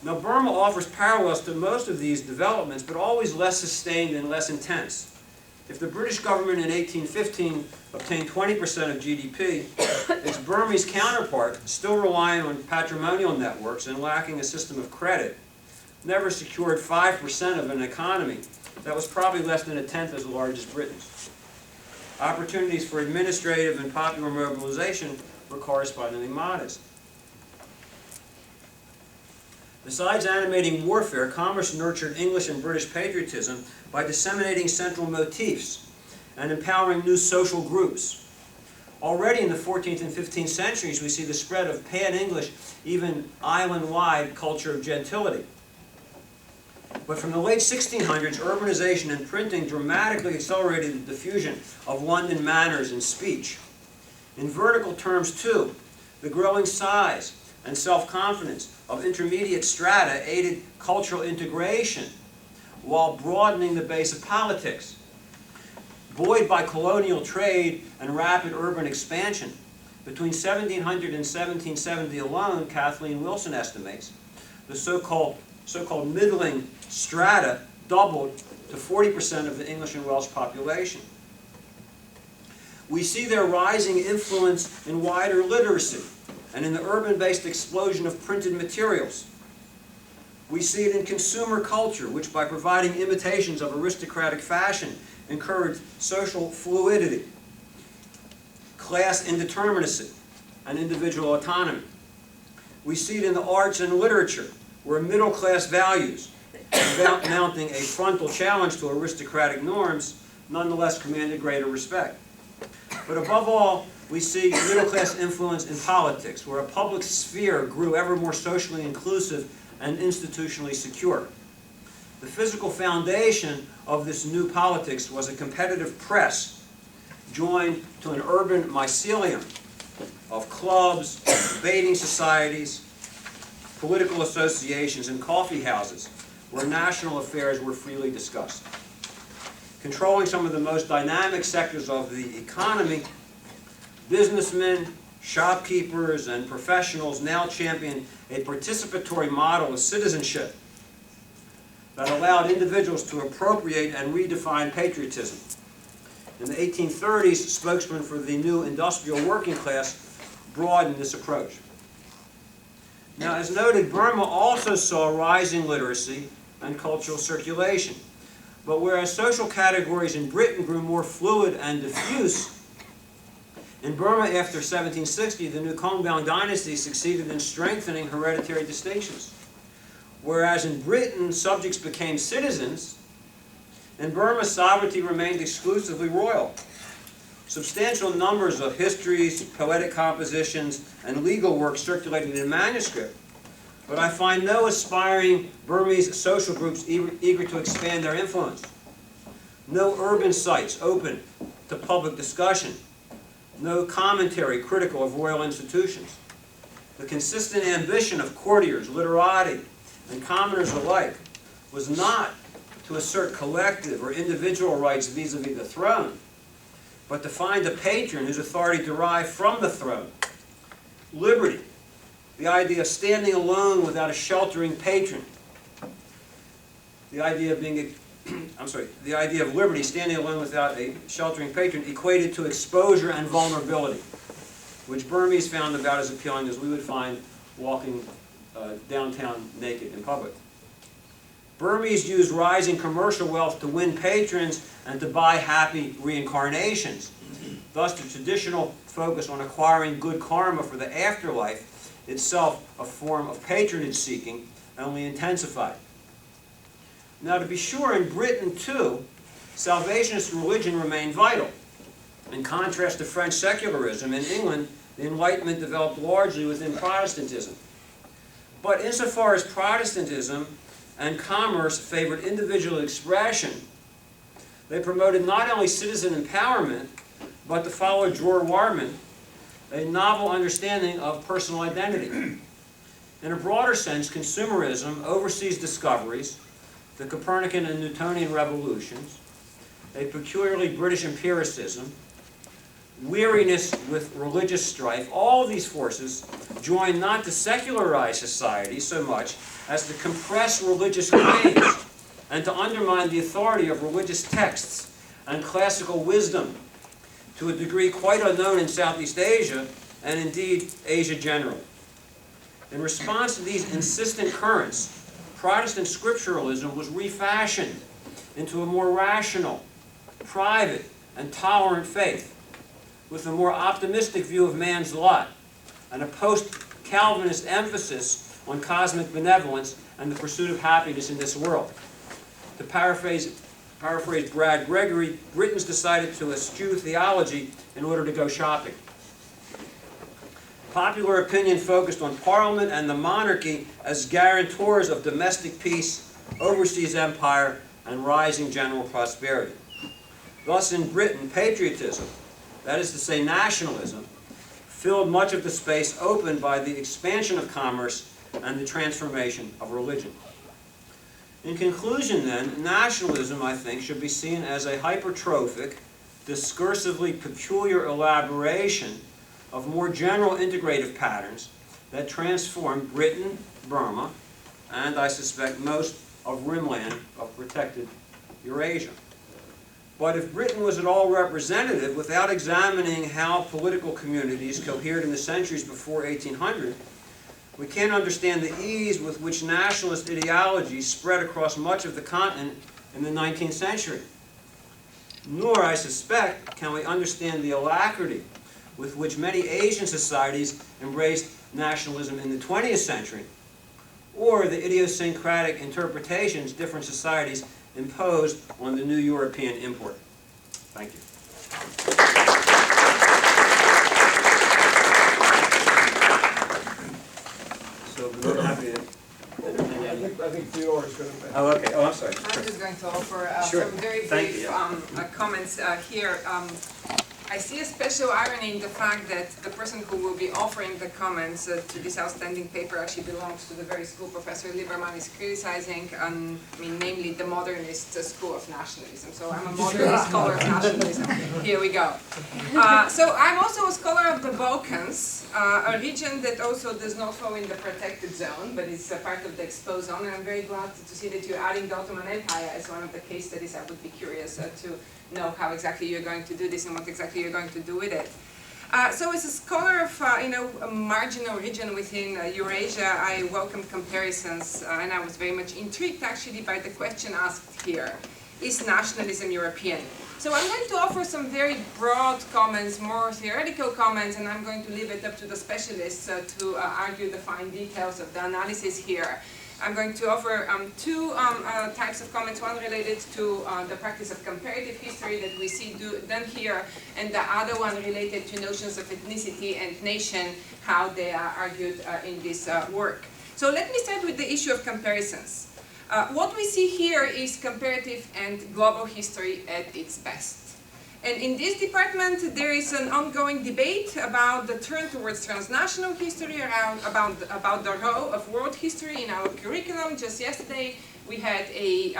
[SPEAKER 2] Now, Burma offers parallels to most of these developments, but always less sustained and less intense. If the British government in 1815 obtained 20% of GDP, its Burmese counterpart, still relying on patrimonial networks and lacking a system of credit, never secured 5% of an economy that was probably less than a tenth as large as Britain's. Opportunities for administrative and popular mobilization were correspondingly modest. Besides animating warfare, commerce nurtured English and British patriotism by disseminating central motifs and empowering new social groups. Already in the 14th and 15th centuries, we see the spread of pan-English, even island-wide culture of gentility. But from the late 1600s, urbanization and printing dramatically accelerated the diffusion of London manners and speech. In vertical terms, too, the growing size and self-confidence of intermediate strata aided cultural integration while broadening the base of politics. Buoyed by colonial trade and rapid urban expansion, between 1700 and 1770 alone, Kathleen Wilson estimates, the so-called middling strata doubled to 40% of the English and Welsh population. We see their rising influence in wider literacy and in the urban-based explosion of printed materials. We see it in consumer culture, which by providing imitations of aristocratic fashion encouraged social fluidity, class indeterminacy, and individual autonomy. We see it in the arts and literature, where middle-class values, mounting a frontal challenge to aristocratic norms, nonetheless commanded greater respect. But above all, we see middle-class influence in politics, where a public sphere grew ever more socially inclusive and institutionally secure. The physical foundation of this new politics was a competitive press joined to an urban mycelium of clubs, debating societies, political associations, and coffee houses where national affairs were freely discussed. Controlling some of the most dynamic sectors of the economy, businessmen, shopkeepers, and professionals now champion a participatory model of citizenship that allowed individuals to appropriate and redefine patriotism. In the 1830s, spokesmen for the new industrial working class broadened this approach. Now, as noted, Burma also saw rising literacy and cultural circulation. But whereas social categories in Britain grew more fluid and diffuse, in Burma after 1760, the new Kongbao dynasty succeeded in strengthening hereditary distinctions. Whereas in Britain, subjects became citizens, in Burma, sovereignty remained exclusively royal. Substantial numbers of histories, poetic compositions, and legal works circulated in manuscript, but I find no aspiring Burmese social groups eager to expand their influence. No urban sites open to public discussion. No commentary critical of royal institutions. The consistent ambition of courtiers, literati, and commoners alike was not to assert collective or individual rights vis-a-vis the throne, but to find a patron whose authority derived from the throne. Liberty, the idea of standing alone without a sheltering patron. The idea of being the idea of liberty, standing alone without a sheltering patron, equated to exposure and vulnerability, which Burmese found about as appealing as we would find walking downtown naked in public. Burmese used rising commercial wealth to win patrons and to buy happy reincarnations. Thus, the traditional focus on acquiring good karma for the afterlife, itself a form of patronage seeking, only intensified. Now, to be sure, in Britain, too, salvationist religion remained vital. In contrast to French secularism, in England, the Enlightenment developed largely within Protestantism. But insofar as Protestantism and commerce favored individual expression, they promoted not only citizen empowerment, but, to follow Dror Warman, a novel understanding of personal identity. In a broader sense, consumerism, overseas discoveries, the Copernican and Newtonian revolutions, a peculiarly British empiricism, weariness with religious strife, all these forces join not to secularize society so much as to compress religious claims and to undermine the authority of religious texts and classical wisdom to a degree quite unknown in Southeast Asia and indeed Asia generally. In response to these insistent currents, Protestant scripturalism was refashioned into a more rational, private, and tolerant faith, with a more optimistic view of man's lot, and a post-Calvinist emphasis on cosmic benevolence and the pursuit of happiness in this world. To paraphrase Brad Gregory, Britons decided to eschew theology in order to go shopping. Popular opinion focused on Parliament and the monarchy as guarantors of domestic peace, overseas empire, and rising general prosperity. Thus, in Britain, patriotism, that is to say nationalism, filled much of the space opened by the expansion of commerce and the transformation of religion. In conclusion, then, nationalism, I think, should be seen as a hypertrophic, discursively peculiar elaboration of more general integrative patterns that transformed Britain, Burma, and I suspect most of Rimland of protected Eurasia. But if Britain was at all representative, without examining how political communities cohered in the centuries before 1800, we can't understand the ease with which nationalist ideologies spread across much of the continent in the 19th century. nor, I suspect, can we understand the alacrity with which many Asian societies embraced nationalism in the 20th century, or the idiosyncratic interpretations different societies imposed on the new European import. Thank you. So we're happy to...
[SPEAKER 1] I think Theodore is going to...
[SPEAKER 2] Oh, okay. Oh, I'm sorry.
[SPEAKER 3] I'm just going to offer
[SPEAKER 2] Sure.
[SPEAKER 3] some very
[SPEAKER 2] Thank
[SPEAKER 3] brief
[SPEAKER 2] you.
[SPEAKER 3] comments here. I see a special irony in the fact that the person who will be offering the comments to this outstanding paper actually belongs to the very school Professor Lieberman is criticizing, namely the modernist school of nationalism. So I'm a modernist scholar of nationalism. Here we go. So I'm also a scholar of the Balkans, a region that also does not fall in the protected zone, but is a part of the exposed zone. And I'm very glad to see that you're adding the Ottoman Empire as one of the case studies. I would be curious to know how exactly you're going to do this and what exactly you're going to do with it. So as a scholar of a marginal region within Eurasia, I welcome comparisons and I was very much intrigued actually by the question asked here, is nationalism European? So I'm going to offer some very broad comments, more theoretical comments, and I'm going to leave it up to the specialists to argue the fine details of the analysis here. I'm going to offer two types of comments, one related to the practice of comparative history that we see done here, and the other one related to notions of ethnicity and nation, how they are argued in this work. So let me start with the issue of comparisons. What we see here is comparative and global history at its best. And in this department, there is an ongoing debate about the turn towards transnational history, about the role of world history in our curriculum. Just yesterday, we had a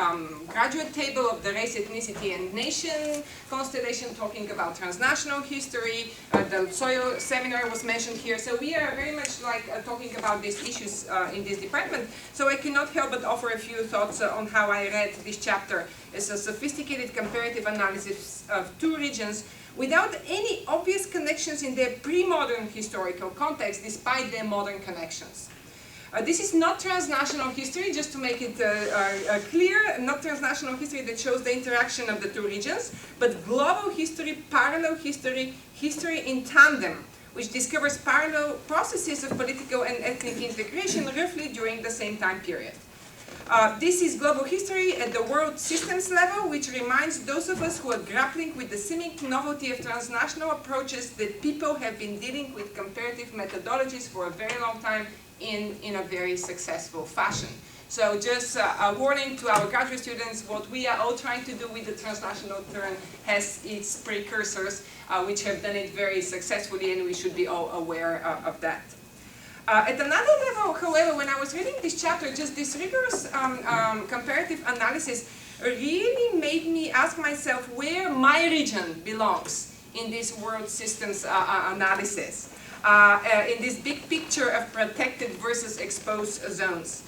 [SPEAKER 3] graduate table of the race, ethnicity, and nation constellation talking about transnational history. The soil seminar was mentioned here. So we are very much talking about these issues in this department. So I cannot help but offer a few thoughts on how I read this chapter. It's a sophisticated comparative analysis of two regions without any obvious connections in their pre-modern historical context, despite their modern connections. This is not transnational history, just to make it clear, not transnational history that shows the interaction of the two regions, but global history, parallel history, history in tandem, which discovers parallel processes of political and ethnic integration roughly during the same time period. This is global history at the world systems level, which reminds those of us who are grappling with the seeming novelty of transnational approaches that people have been dealing with comparative methodologies for a very long time in a very successful fashion. So just a warning to our graduate students, what we are all trying to do with the transnational turn has its precursors, which have done it very successfully, and we should be all aware of that. At another level, however, when I was reading this chapter, just this rigorous comparative analysis really made me ask myself where my region belongs in this world systems analysis, in this big picture of protected versus exposed zones.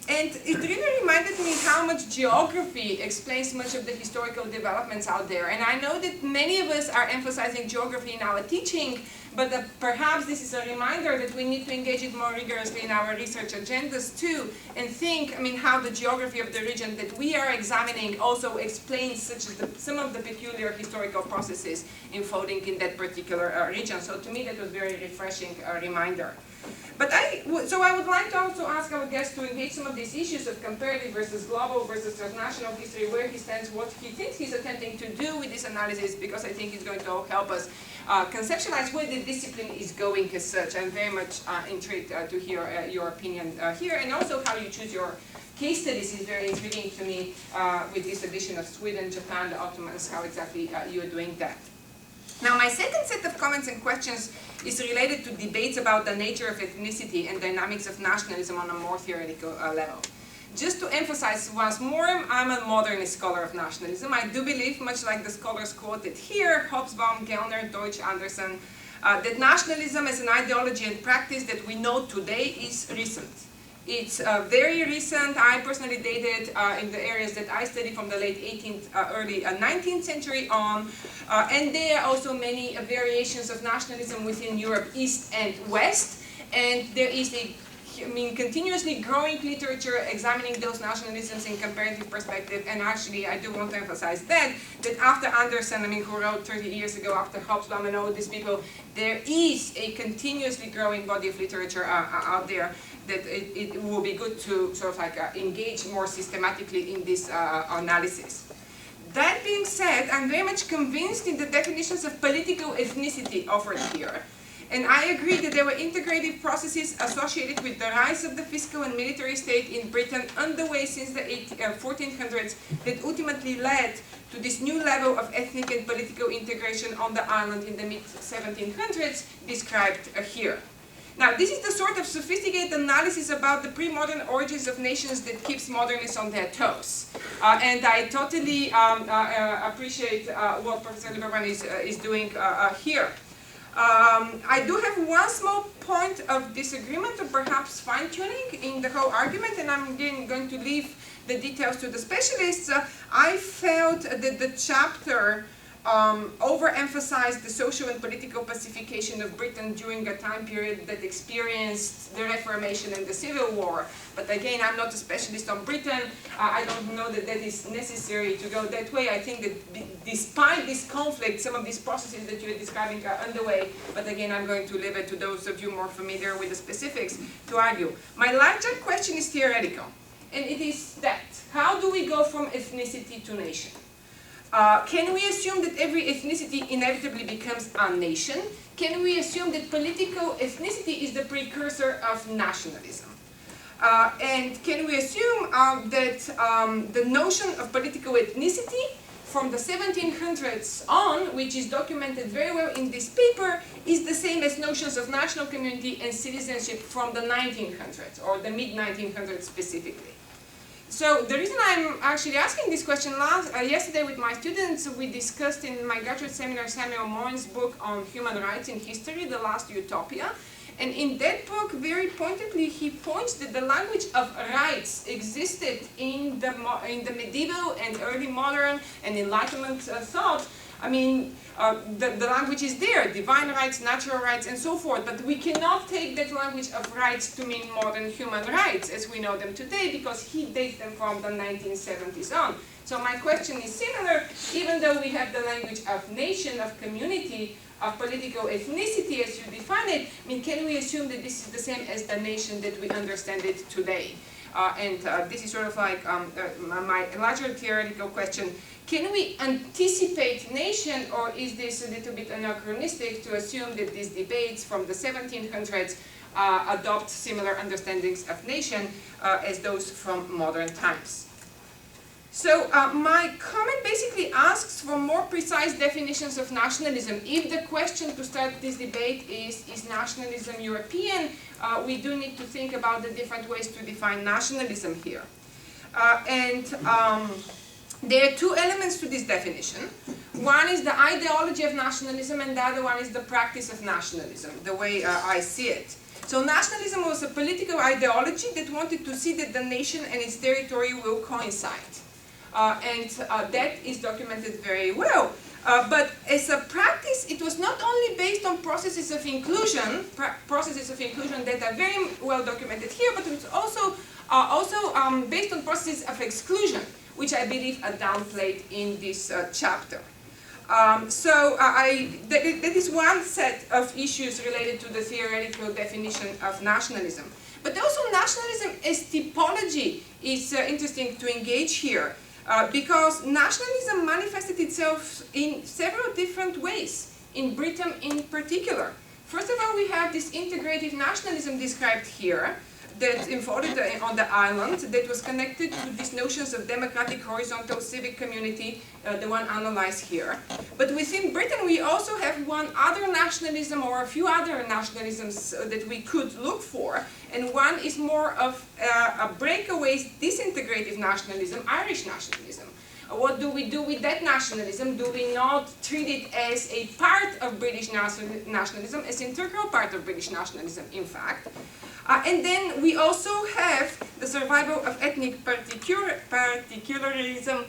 [SPEAKER 3] And it really reminded me how much geography explains much of the historical developments out there. And I know that many of us are emphasizing geography in our teaching, but perhaps this is a reminder that we need to engage it more rigorously in our research agendas too, and think, how the geography of the region that we are examining also explains some of the peculiar historical processes unfolding in that particular region. So to me that was a very refreshing reminder. But so I would like to also ask our guest to engage some of these issues of comparative versus global versus transnational history, where he stands, what he thinks he's attempting to do with this analysis, because I think it's going to help us conceptualize where the discipline is going as such. I'm very much intrigued to hear your opinion here, and also how you choose your case studies is very intriguing to me with this addition of Sweden, Japan, the Ottomans, how exactly you are doing that. Now, my second set of comments and questions is related to debates about the nature of ethnicity and dynamics of nationalism on a more theoretical level. Just to emphasize once more, I'm a modernist scholar of nationalism. I do believe, much like the scholars quoted here, Hobsbawm, Gellner, Deutsch, Anderson, that nationalism as an ideology and practice that we know today is recent. It's very recent. I personally dated in the areas that I study from the late 18th, early 19th century on. And there are also many variations of nationalism within Europe, East and West. And there is a continuously growing literature examining those nationalisms in comparative perspective, and actually I do want to emphasize that after Anderson, who wrote 30 years ago, after Hobsbawm and all these people, there is a continuously growing body of literature out there that it will be good to sort of like engage more systematically in this analysis. That being said, I'm very much convinced in the definitions of political ethnicity offered here. And I agree that there were integrative processes associated with the rise of the fiscal and military state in Britain underway since the 1400s that ultimately led to this new level of ethnic and political integration on the island in the mid-1700s described here. Now, this is the sort of sophisticated analysis about the pre-modern origins of nations that keeps modernists on their toes. And I totally appreciate what Professor Lieberman is doing here. I do have one small point of disagreement or perhaps fine-tuning in the whole argument, and I'm again going to leave the details to the specialists. I felt that the chapter overemphasized the social and political pacification of Britain during a time period that experienced the Reformation and the Civil War. But again, I'm not a specialist on Britain. I don't know that that is necessary to go that way. I think that despite this conflict, some of these processes that you're describing are underway. But again, I'm going to leave it to those of you more familiar with the specifics to argue. My larger question is theoretical, and it is that: how do we go from ethnicity to nation? Can we assume that every ethnicity inevitably becomes a nation? Can we assume that political ethnicity is the precursor of nationalism? And can we assume that the notion of political ethnicity from the 1700s on, which is documented very well in this paper, is the same as notions of national community and citizenship from the 1900s, or the mid-1900s specifically? So the reason I'm actually asking this question, yesterday with my students, we discussed in my graduate seminar Samuel Moyne's book on human rights in history, The Last Utopia. And in that book, very pointedly, he points that the language of rights existed in the medieval and early modern and Enlightenment thought. I mean, the language is there, divine rights, natural rights, and so forth, but we cannot take that language of rights to mean modern human rights as we know them today, because he dates them from the 1970s on. So my question is similar: even though we have the language of nation, of community, of political ethnicity as you define it, I mean, can we assume that this is the same as the nation that we understand it today? This is sort of like my larger theoretical question. Can we anticipate nation, or is this a little bit anachronistic to assume that these debates from the 1700s adopt similar understandings of nation as those from modern times? So my comment basically asks for more precise definitions of nationalism. If the question to start this debate is nationalism European, we do need to think about the different ways to define nationalism here. There are two elements to this definition. One is the ideology of nationalism, and the other one is the practice of nationalism, the way I see it. So nationalism was a political ideology that wanted to see that the nation and its territory will coincide. That is documented very well. But as a practice, it was not only based on processes of inclusion that are very well documented here, but it was also based on processes of exclusion, which I believe are downplayed in this chapter. That is one set of issues related to the theoretical definition of nationalism. But also nationalism as typology is interesting to engage here. Because nationalism manifested itself in several different ways, in Britain in particular. First of all, we have this integrative nationalism described here, that unfolded on the island, that was connected to these notions of democratic, horizontal, civic community, the one analyzed here. But within Britain, we also have one other nationalism, or a few other nationalisms that we could look for. And one is more of a breakaway disintegrative nationalism, Irish nationalism. What do we do with that nationalism? Do we not treat it as a part of British nationalism, as an integral part of British nationalism, in fact? And then we also have the survival of ethnic particularism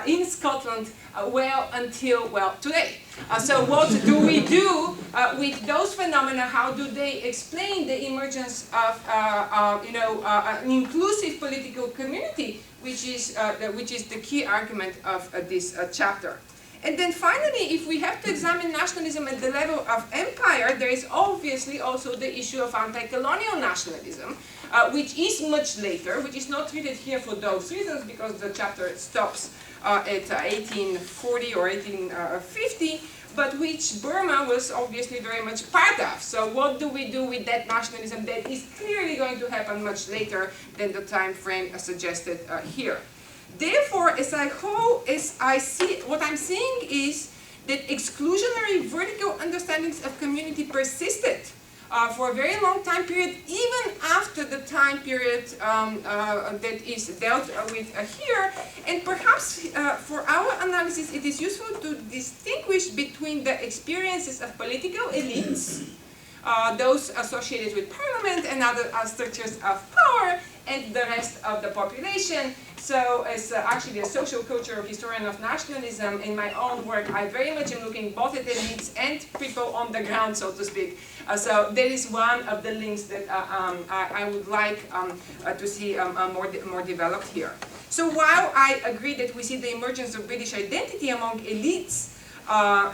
[SPEAKER 3] in Scotland until today. So what do we do with those phenomena? How do they explain the emergence of an inclusive political community, which is the key argument of this chapter? And then finally, if we have to examine nationalism at the level of empire, there is obviously also the issue of anti-colonial nationalism, which is much later, which is not treated here for those reasons, because the chapter stops at 1840 or 1850, but which Burma was obviously very much part of. So what do we do with that nationalism that is clearly going to happen much later than the time frame suggested here? Therefore, as I see, what I'm seeing is that exclusionary vertical understandings of community persisted for a very long time period, even after the time period that is dealt with here. And perhaps for our analysis, it is useful to distinguish between the experiences of political elites, those associated with parliament and other structures of power, and the rest of the population. So as actually a social cultural historian of nationalism, in my own work, I very much am looking both at elites and people on the ground, so to speak. So that is one of the links that I would like to see more developed here. So while I agree that we see the emergence of British identity among elites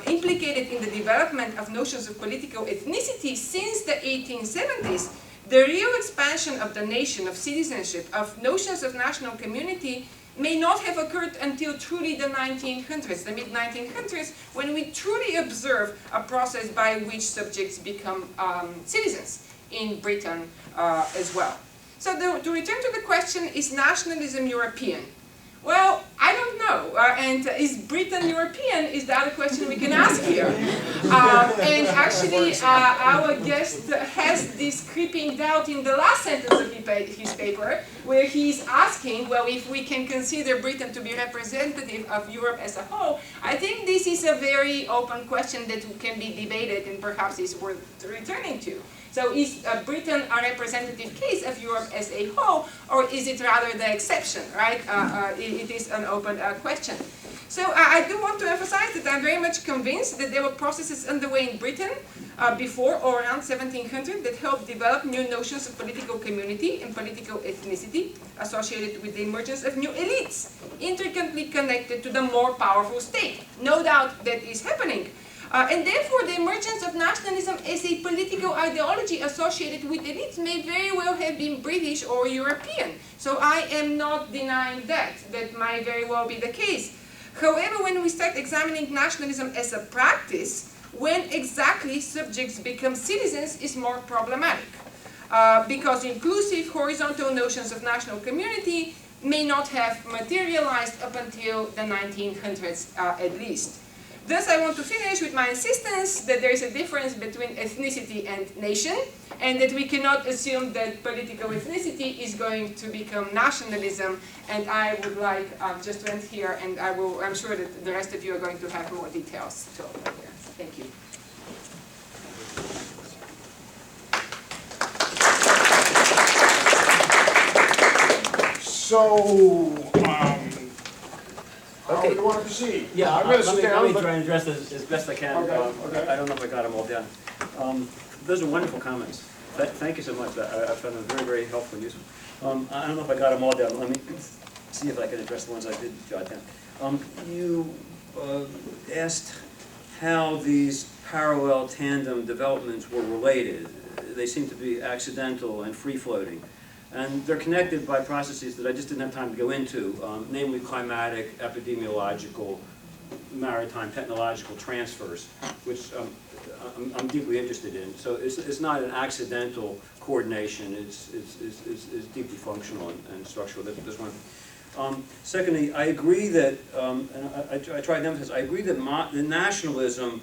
[SPEAKER 3] implicated in the development of notions of political ethnicity since the 1870s, the real expansion of the nation, of citizenship, of notions of national community may not have occurred until truly the 1900s, the mid-1900s, when we truly observe a process by which subjects become citizens in Britain as well. So to return to the question, is nationalism European? Well, I don't know. And is Britain European is the other question we can ask here. And actually, our guest has this creeping doubt in the last sentence of his paper, where he's asking, well, if we can consider Britain to be representative of Europe as a whole. I think this is a very open question that can be debated and perhaps is worth returning to. So is Britain a representative case of Europe as a whole, or is it rather the exception, right? It is an open question. So I do want to emphasize that I'm very much convinced that there were processes underway in Britain before or around 1700 that helped develop new notions of political community and political ethnicity associated with the emergence of new elites, intricately connected to the more powerful state. No doubt that is happening. And therefore, the emergence of nationalism as a political ideology associated with elites may very well have been British or European. So I am not denying that. That might very well be the case. However, when we start examining nationalism as a practice, when exactly subjects become citizens is more problematic. Because inclusive horizontal notions of national community may not have materialized up until the 1900s at least. Thus, I want to finish with my insistence that there is a difference between ethnicity and nation, and that we cannot assume that political ethnicity is going to become nationalism. And I would like just to end here, and I'm sure that the rest of you are going to have more details to offer here. Thank you.
[SPEAKER 1] So, how
[SPEAKER 2] Okay.
[SPEAKER 1] do you want to proceed?
[SPEAKER 2] Yeah,
[SPEAKER 1] I'm going to
[SPEAKER 2] let
[SPEAKER 1] sit
[SPEAKER 2] me
[SPEAKER 1] down,
[SPEAKER 2] try
[SPEAKER 1] but
[SPEAKER 2] and address this as best I can.
[SPEAKER 1] Okay.
[SPEAKER 2] I don't know if I got them all down. Those are wonderful comments. Thank you so much. I found them very, very helpful and useful. I don't know if I got them all down. Let me see if I can address the ones I did jot down. You asked how these parallel tandem developments were related. They seem to be accidental and free-floating. And they're connected by processes that I just didn't have time to go into, namely climatic, epidemiological, maritime, technological transfers, which I'm deeply interested in. So it's not an accidental coordination, it's deeply functional and structural. That's one. Secondly, I agree that, and I tried to emphasize, I agree that the nationalism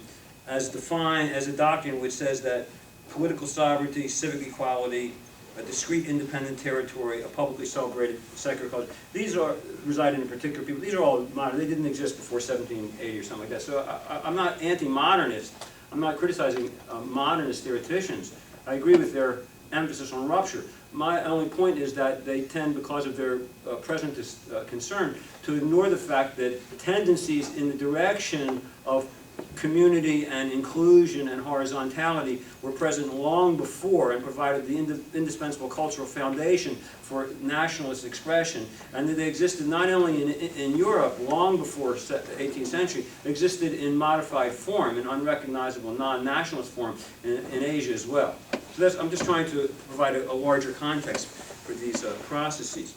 [SPEAKER 2] as defined as a doctrine which says that political sovereignty, civic equality, a discrete independent territory, a publicly celebrated secular culture. These are reside in a particular people. These are all modern. They didn't exist before 1780 or something like that. So I'm not anti-modernist. I'm not criticizing modernist theoreticians. I agree with their emphasis on rupture. My only point is that they tend, because of their presentist concern, to ignore the fact that tendencies in the direction of community and inclusion and horizontality were present long before and provided the indispensable cultural foundation for nationalist expression, and that they existed not only in Europe long before the 18th century, they existed in modified form, in unrecognizable non-nationalist form in Asia as well. So I'm just trying to provide a larger context for these processes.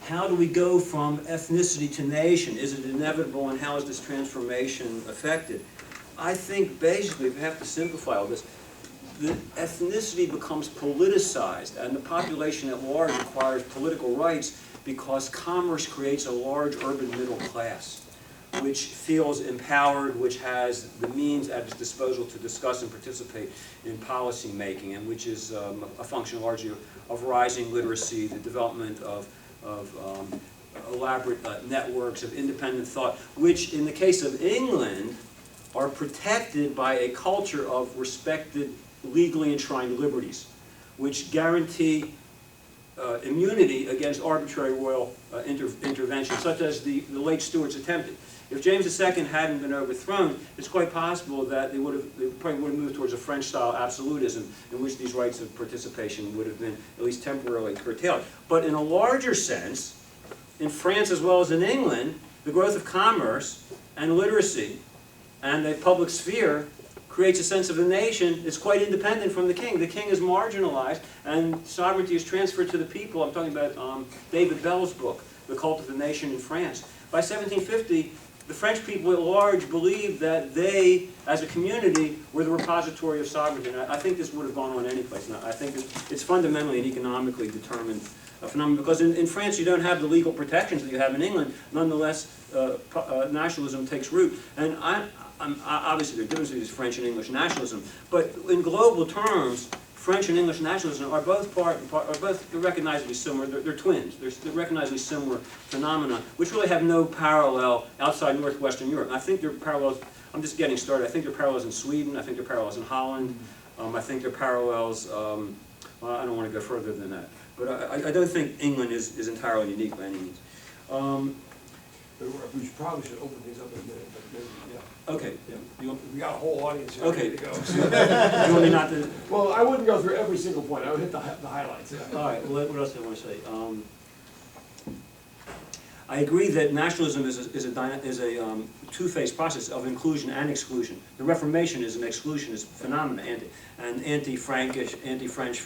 [SPEAKER 2] How do we go from ethnicity to nation? Is it inevitable, and how is this transformation affected? I think basically, if we have to simplify all this, the ethnicity becomes politicized, and the population at large acquires political rights because commerce creates a large urban middle class, which feels empowered, which has the means at its disposal to discuss and participate in policy making, and which is a function largely of rising literacy, the development of elaborate networks of independent thought, which in the case of England are protected by a culture of respected, legally enshrined liberties, which guarantee immunity against arbitrary royal intervention, such as the late Stuarts attempted. If James II hadn't been overthrown, it's quite possible that they probably would have moved towards a French-style absolutism in which these rights of participation would have been at least temporarily curtailed. But in a larger sense, in France as well as in England, the growth of commerce and literacy and the public sphere creates a sense of the nation that's quite independent from the king. The king is marginalized and sovereignty is transferred to the people. I'm talking about David Bell's book, The Cult of the Nation in France. By 1750, the French people at large believed that they, as a community, were the repository of sovereignty. And I think this would have gone on any place. And I think it's fundamentally an economically determined phenomenon, because in France you don't have the legal protections that you have in England. Nonetheless, nationalism takes root. And obviously there are differences between French and English nationalism, but in global terms, French and English nationalism are both recognizably similar. They're twins. They're recognizably similar phenomena, which really have no parallel outside Northwestern Europe. And I think there are parallels. I'm just getting started. I think there are parallels in Sweden. I think there are parallels in Holland. I think there are parallels. Well, I don't want to go further than that. But I don't think England is entirely unique by any means.
[SPEAKER 4] We probably should open these up in a minute, but maybe, yeah.
[SPEAKER 2] Okay.
[SPEAKER 4] Yeah. We got a whole audience here
[SPEAKER 2] Okay.
[SPEAKER 4] ready to go.
[SPEAKER 2] You want me not to?
[SPEAKER 4] Well, I wouldn't go through every single point. I would hit the highlights. Yeah.
[SPEAKER 2] All right. What else do I want to say? I agree that nationalism is a two-phase process of inclusion and exclusion. The Reformation is an exclusionist phenomenon, and anti-Frankish, anti-French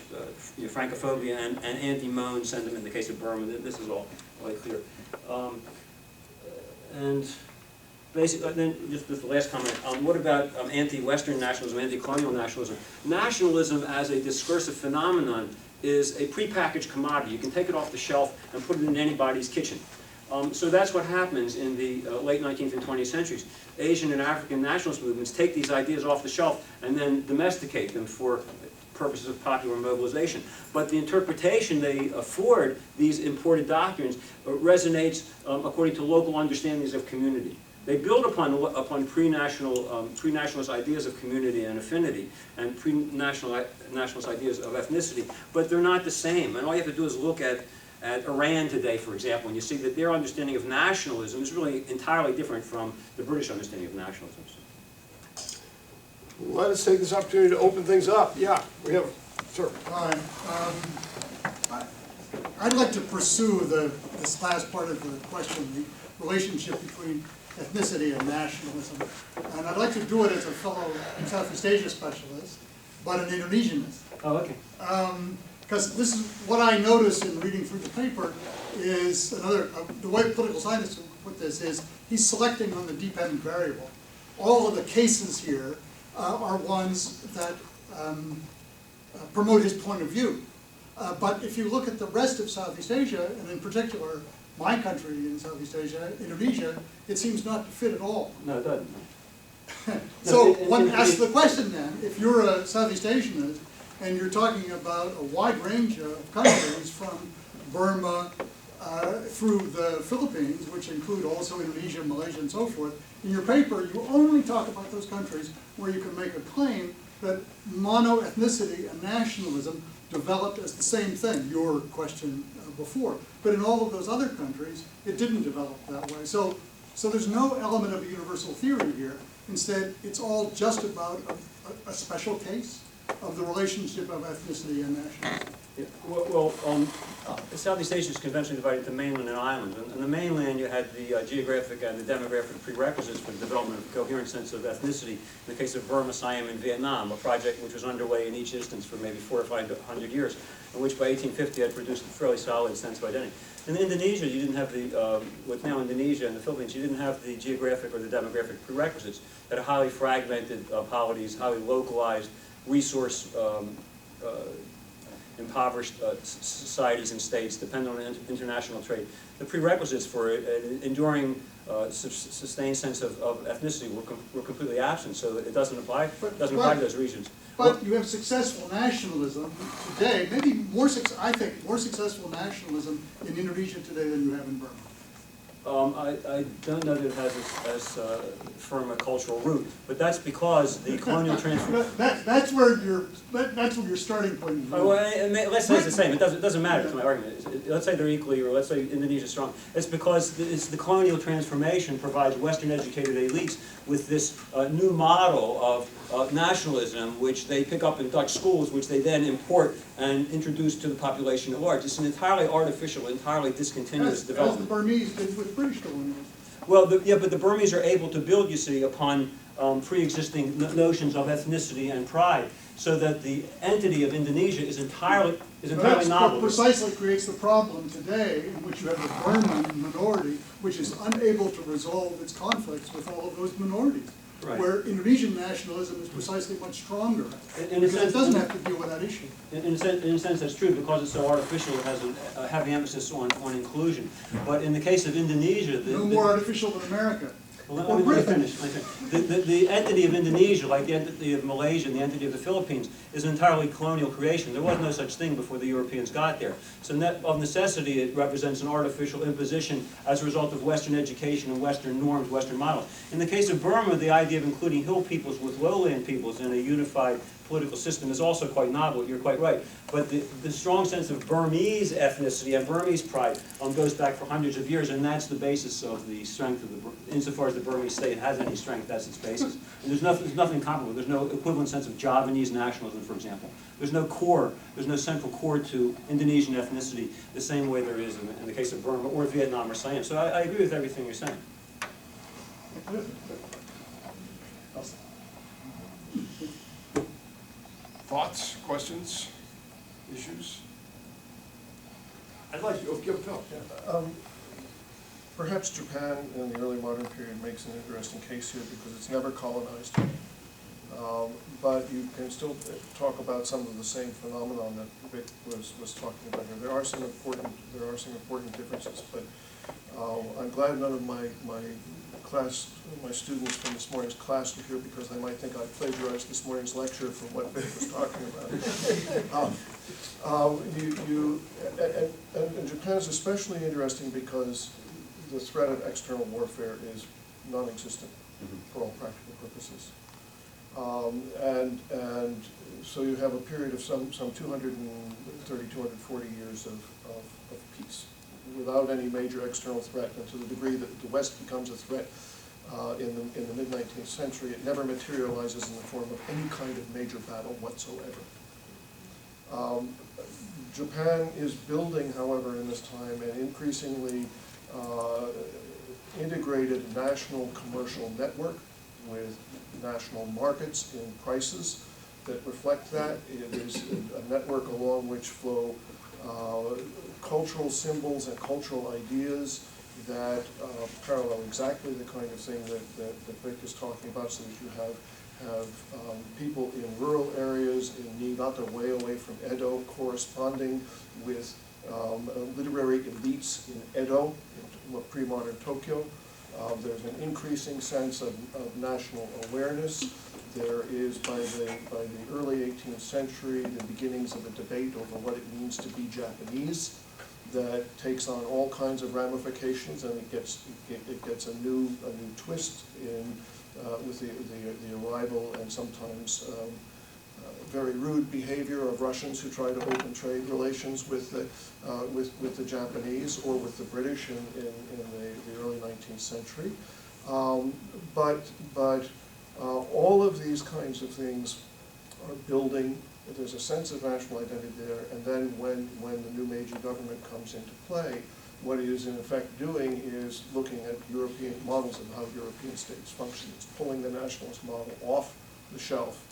[SPEAKER 2] Francophobia, and anti-Mon sentiment in the case of Burma. This is all quite clear. And basically, then just the last comment. What about anti-Western nationalism, anti-colonial nationalism? Nationalism as a discursive phenomenon is a prepackaged commodity. You can take it off the shelf and put it in anybody's kitchen. So that's what happens in the late 19th and 20th centuries. Asian and African nationalist movements take these ideas off the shelf and then domesticate them for purposes of popular mobilization. But the interpretation they afford these imported doctrines resonates according to local understandings of community. They build upon pre-nationalist ideas of community and affinity and pre-nationalist ideas of ethnicity, but they're not the same. And all you have to do is look at Iran today, for example, and you see that their understanding of nationalism is really entirely different from the British understanding of nationalism.
[SPEAKER 4] Let us take this opportunity to open things up. Yeah, we have, sir.
[SPEAKER 5] Hi. I'd like to pursue this last part of the question, the relationship between ethnicity and nationalism. And I'd like to do it as a fellow Southeast Asia specialist, but an Indonesianist.
[SPEAKER 2] Oh, okay.
[SPEAKER 5] Because this is what I noticed in reading through the paper is the way political scientists put this is he's selecting on the dependent variable. All of the cases here are ones that promote his point of view. But if you look at the rest of Southeast Asia, and in particular my country in Southeast Asia, Indonesia, it seems not to fit at all.
[SPEAKER 2] No, it doesn't.
[SPEAKER 5] So one asks the question then, if you're a Southeast Asianist And you're talking about a wide range of countries from Burma through the Philippines, which include also Indonesia, Malaysia, and so forth. In your paper, you only talk about those countries where you can make a claim that mono-ethnicity and nationalism developed as the same thing, your question before. But in all of those other countries, it didn't develop that way. So there's no element of a universal theory here. Instead, it's all just about a special case of the relationship of ethnicity and nationalism.
[SPEAKER 2] Yeah, Southeast Asia is conventionally divided into mainland and island. On the mainland, you had the geographic and the demographic prerequisites for the development of a coherent sense of ethnicity. In the case of Burma, Siam, and Vietnam, a project which was underway in each instance for maybe 400 or 500 years, and which by 1850 had produced a fairly solid sense of identity. In Indonesia, you didn't have the, with now Indonesia and the Philippines, you didn't have the geographic or the demographic prerequisites that are highly fragmented polities, highly localized, resource impoverished societies and states dependent on international trade. The prerequisites for an enduring, sustained sense of ethnicity were completely absent, so it doesn't apply. To those regions.
[SPEAKER 5] But you have successful nationalism today, maybe more, I think, more successful nationalism in Indonesia today than you have in Burma.
[SPEAKER 2] I don't know that it has as firm a cultural root, but that's because the colonial transfer.
[SPEAKER 5] That's where your starting point is.
[SPEAKER 2] Well, let's say it's the same. It doesn't matter to my argument. Let's say they're equally, or let's say Indonesia's strong. It's because it's the colonial transformation provides Western educated elites with this new model of nationalism, which they pick up in Dutch schools, which they then import and introduce to the population at large. It's an entirely artificial, entirely discontinuous development.
[SPEAKER 5] As the Burmese did with British colonialism.
[SPEAKER 2] Well, but the Burmese are able to build, you see, upon pre-existing notions of ethnicity and pride, so that the entity of Indonesia is entirely novel.
[SPEAKER 5] Precisely creates the problem today in which you have the Burman minority, which is unable to resolve its conflicts with all of those minorities. Right. Where Indonesian nationalism is precisely much stronger, because it doesn't have to deal with that issue.
[SPEAKER 2] In a sense, that's true, because it's so artificial. It has a heavy emphasis on inclusion. But in the case of Indonesia,
[SPEAKER 5] no more artificial than America.
[SPEAKER 2] Well, let me finish. The entity of Indonesia, like the entity of Malaysia and the entity of the Philippines, is an entirely colonial creation. There was no such thing before the Europeans got there. So of necessity, it represents an artificial imposition as a result of Western education and Western norms, Western models. In the case of Burma, the idea of including hill peoples with lowland peoples in a unified political system is also quite novel. You're quite right. But the strong sense of Burmese ethnicity and Burmese pride goes back for hundreds of years, and that's the basis of the strength of insofar as the Burmese state has any strength, that's its basis. And there's nothing comparable. There's no equivalent sense of Javanese nationalism, for example. There's no core, there's no central core to Indonesian ethnicity the same way there is in the case of Burma or Vietnam or Siam. So I agree with everything you're saying.
[SPEAKER 4] Thoughts, questions, issues? I'd like to give Phil. Yeah.
[SPEAKER 6] Perhaps Japan in the early modern period makes an interesting case here because it's never colonized. But you can still talk about some of the same phenomenon that Vic was talking about here. There are some important differences, but I'm glad none of my students from this morning's class were here because they might think I plagiarized this morning's lecture from what Vic was talking about. And Japan is especially interesting because the threat of external warfare is non-existent for all practical purposes. And so you have a period of some 230, 240 years of peace without any major external threat, and to the degree that the West becomes a threat in the mid-19th century, it never materializes in the form of any kind of major battle whatsoever. Japan is building, however, in this time an increasingly integrated national commercial network with national markets in prices that reflect that. It is a network along which flow cultural symbols and cultural ideas that parallel exactly the kind of thing that Vic is talking about, so that you have people in rural areas in Niigata, way away from Edo, corresponding with literary elites in Edo, in pre-modern Tokyo, There's an increasing sense of national awareness. There is, by the early 18th century, the beginnings of a debate over what it means to be Japanese that takes on all kinds of ramifications, and it gets a new twist with the arrival and sometimes very rude behavior of Russians who try to open trade relations with the Japanese or with the British in the early 19th century. But all of these kinds of things are building. There's a sense of national identity there, and then when the new major government comes into play, what it is in effect doing is looking at European models of how European states function. It's pulling the nationalist model off the shelf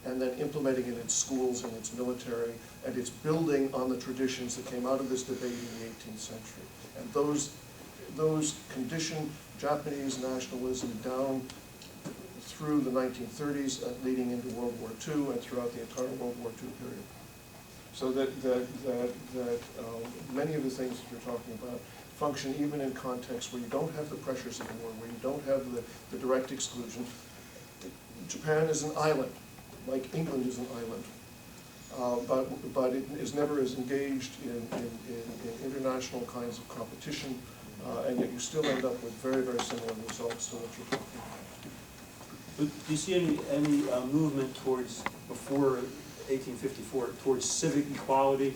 [SPEAKER 6] and then implementing it in its schools and its military, and it's building on the traditions that came out of this debate in the 18th century. And those condition Japanese nationalism down through the 1930s, leading into World War II, and throughout the entire World War II period. So that many of the things that you're talking about function even in contexts where you don't have the pressures of the war, where you don't have the direct exclusion. Japan is an island, like England is an island, but it is never as engaged in international kinds of competition, and yet you still end up with very, very similar results to what you're talking about.
[SPEAKER 2] But do you see any movement towards, before 1854, towards civic equality,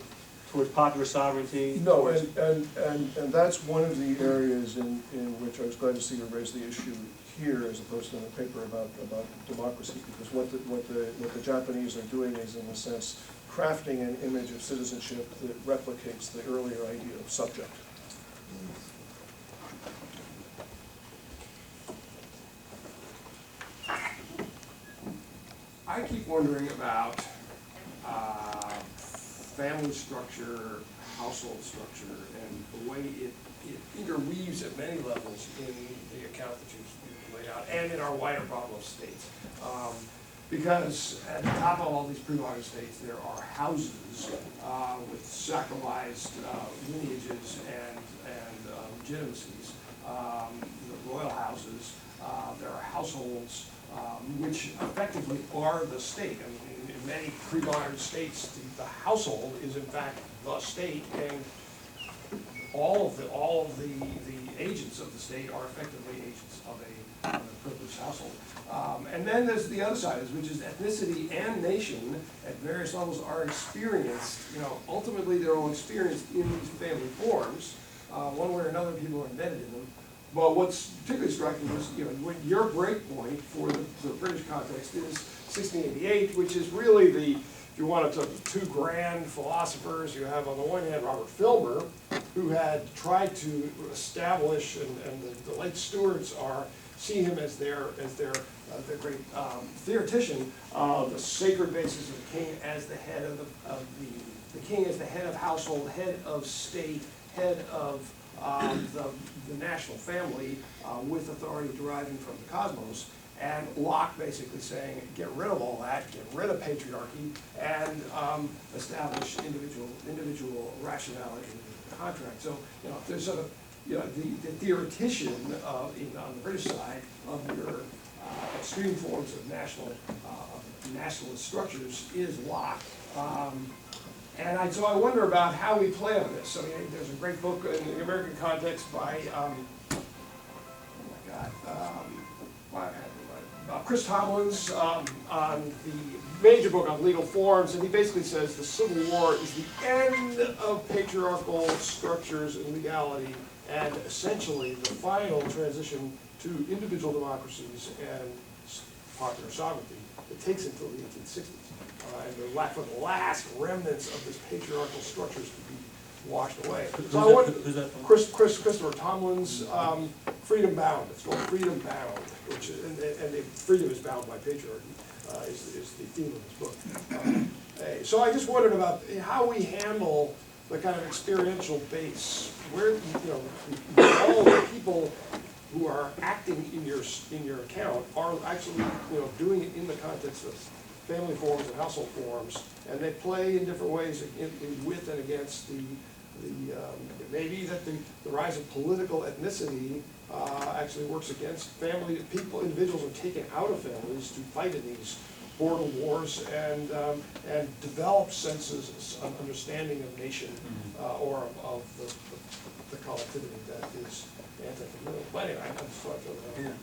[SPEAKER 2] towards popular sovereignty?
[SPEAKER 6] No, and that's one of the areas in which I was glad to see you raise the issue here as opposed to in a paper about democracy, because what the Japanese are doing is, in a sense, crafting an image of citizenship that replicates the earlier idea of subject.
[SPEAKER 4] I keep wondering about family structure, household structure, and the way it interweaves at many levels in the account that you've laid out, and in our wider problem of states. Because at the top of all these pre-modern states, there are houses with sacralized lineages and legitimacies. The royal houses, there are households which effectively are the state. I mean, in many pre-modern states, the household is in fact the state, and all of the agents of the state are effectively agents of a privileged household. And then there's the other side, which is ethnicity and nation at various levels are experienced. Ultimately they're all experienced in these family forms. One way or another, people are embedded in them. But what's particularly striking is, when your break point for the British context is 1688, which is really if you want to talk two grand philosophers, you have on the one hand Robert Filmer, who had tried to establish, and the late Stuarts see him as their great theoretician, the sacred basis of the king as the head of the king as the head of household, head of state, head of the national family, with authority deriving from the cosmos, and Locke basically saying, get rid of all that, get rid of patriarchy, and establish individual rationality in the contract. So, there's sort of, the theoretician on the British side of your extreme forms of nationalist structures is Locke. So I wonder about how we play on this. I mean, there's a great book in the American context by, Chris Tomlin's on the major book on legal forms, and he basically says the Civil War is the end of patriarchal structures and legality, and essentially the final transition to individual democracies and popular sovereignty. It takes until the 1860s. And for the last remnants of this patriarchal structures to be washed away. So
[SPEAKER 2] who's that from?
[SPEAKER 4] Christopher Tomlin's Freedom Bound. It's called Freedom Bound, which and the freedom is bound by patriarchy is the theme of this book. So I just wondered about how we handle the kind of experiential base, where all the people who are acting in your account are actually doing it in the context of family forms and household forms, and they play in different ways with and against maybe that the rise of political ethnicity actually works against family. Individuals are taken out of families to fight in these border wars and develop senses of understanding of nation or of the collectivity that is anti-communal. But anyway, I'm just thought that.
[SPEAKER 2] Yeah.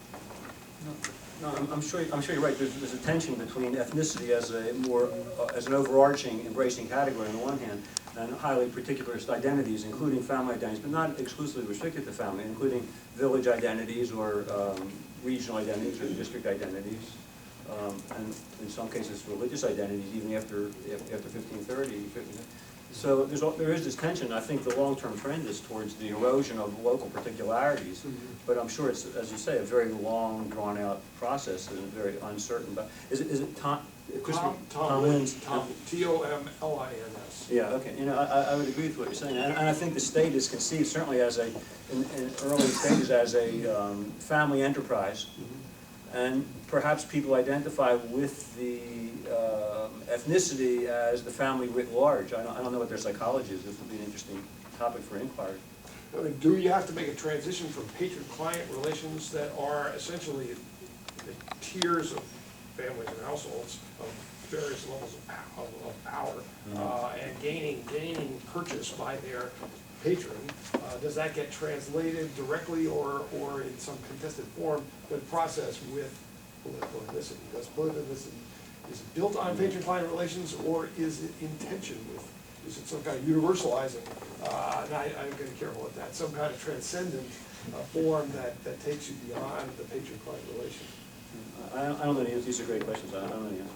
[SPEAKER 2] No, I'm sure you're right. There's a tension between ethnicity as a more as an overarching, embracing category on the one hand, and highly particularist identities, including family identities, but not exclusively restricted to family, including village identities or regional identities or district identities, and in some cases religious identities, even after 1530. So there is this tension. I think the long-term trend is towards the erosion of local particularities, but I'm sure it's, as you say, a very long, drawn-out process and very uncertain. But is it Tom Lins?
[SPEAKER 4] T-O-M-L-I-N-S.
[SPEAKER 2] Yeah. Okay. You know, I would agree with what you're saying, and I think the state is conceived certainly as in early stages as a family enterprise, and perhaps people identify with the ethnicity as the family writ large. I don't know what their psychology is. This would be an interesting topic for inquiry.
[SPEAKER 4] I mean, do you have to make a transition from patron-client relations that are essentially the tiers of families and households of various levels of power and gaining purchase by their patron? Does that get translated directly or in some contested form, but process with political ethnicity? Does political ethnicity, is it built on patron-client relations, or is it in tension with, is it some kind of universalizing, and I'm going to be careful with that, some kind of transcendent form that takes you beyond the patron-client relation?
[SPEAKER 2] I don't know the answer. These are great questions. I don't know the answer.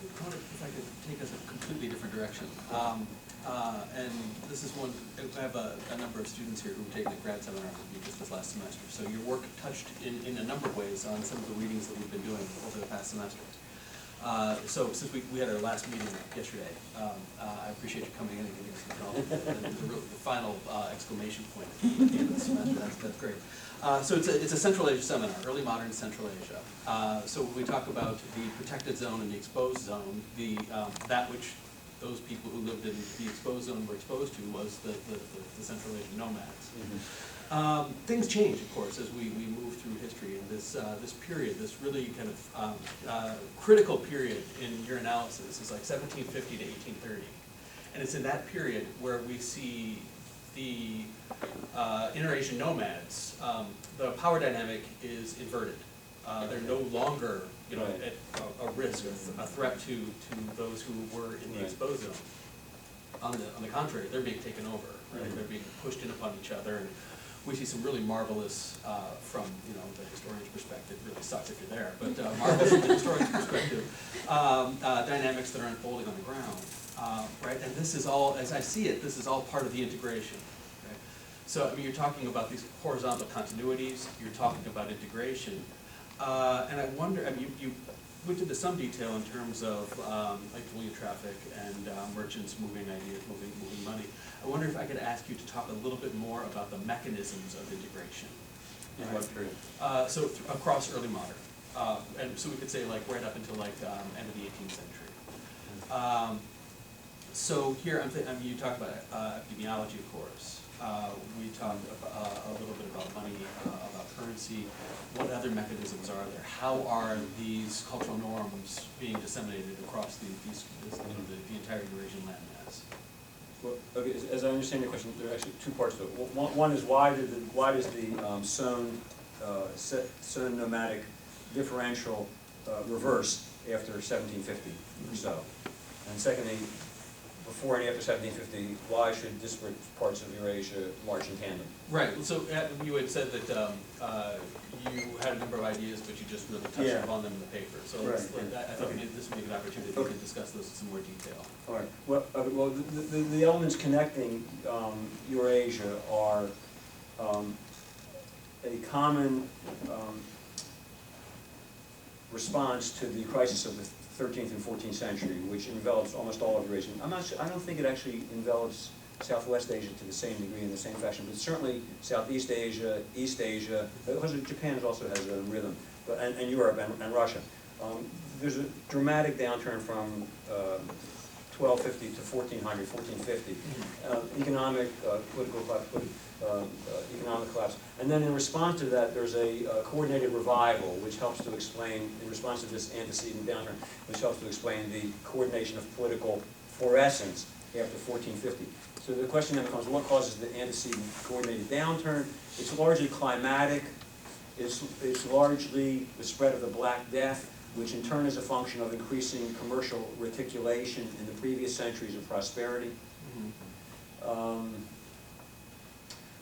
[SPEAKER 7] If I could take us a completely different direction. And this is one, I have a number of students here who have taken a grad seminar with me just this last semester. So your work touched in a number of ways on some of the readings that we've been doing over the past semester. So since we had our last meeting yesterday, I appreciate you coming in and giving us the final exclamation point at the end of the semester. That's great. So it's a Central Asia seminar, early modern Central Asia. So when we talk about the protected zone and the exposed zone, that which those people who lived in the exposed zone were exposed to was the Central Asian nomads. Things change, of course, as we move through history, and this period, this really kind of critical period in your analysis is like 1750 to 1830. And it's in that period where we see the inter-Asian nomads, the power dynamic is inverted. They're no longer, at a risk, a threat to those who were in the exposed zone. On the contrary, they're being taken over, right? They're being pushed in upon each other, and we see some really marvelous, from the historian's perspective, really sucks if you're there, but marvelous from the historian's perspective, dynamics that are unfolding on the ground, right? And this is all, as I see it, this is all part of the integration. Okay? So I mean, you're talking about these horizontal continuities, you're talking about integration. And I wonder, I mean, you went into some detail in terms of like bullion traffic and merchants moving ideas, moving money. I wonder if I could ask you to talk a little bit more about the mechanisms of integration.
[SPEAKER 2] In what period?
[SPEAKER 7] So across early modern. And so we could say like right up until like end of the 18th century. So here, I mean, you talk about epidemiology, of course. We talked a little bit about money, about currency. What other mechanisms are there? How are these cultural norms being disseminated across the entire Eurasian landmass?
[SPEAKER 2] Well, okay, as I understand your question, there are actually two parts to it. One is why does the Sown nomadic differential reverse after 1750 or so? And secondly, before and after 1750, why should disparate parts of Eurasia march in tandem?
[SPEAKER 7] Right. So you had said that you had a number of ideas, but you just really touched upon them in the paper. So I thought this would be a good opportunity to discuss those in some more detail.
[SPEAKER 2] All right. Well, the elements connecting Eurasia are a common response to the crisis of the 13th and 14th century, which envelops almost all of Eurasia. I don't think it actually envelops Southwest Asia to the same degree in the same fashion, but certainly Southeast Asia, East Asia, because Japan also has a rhythm, and Europe and Russia. There's a dramatic downturn from 1250 to 1400, 1450. Economic, political collapse, economic collapse. And then in response to that, there's a coordinated revival, which helps to explain, in response to this antecedent downturn, which helps to explain the coordination of political fluorescence after 1450. So the question then becomes, what causes the antecedent coordinated downturn? It's largely climatic. It's largely the spread of the Black Death, which in turn is a function of increasing commercial reticulation in the previous centuries of prosperity.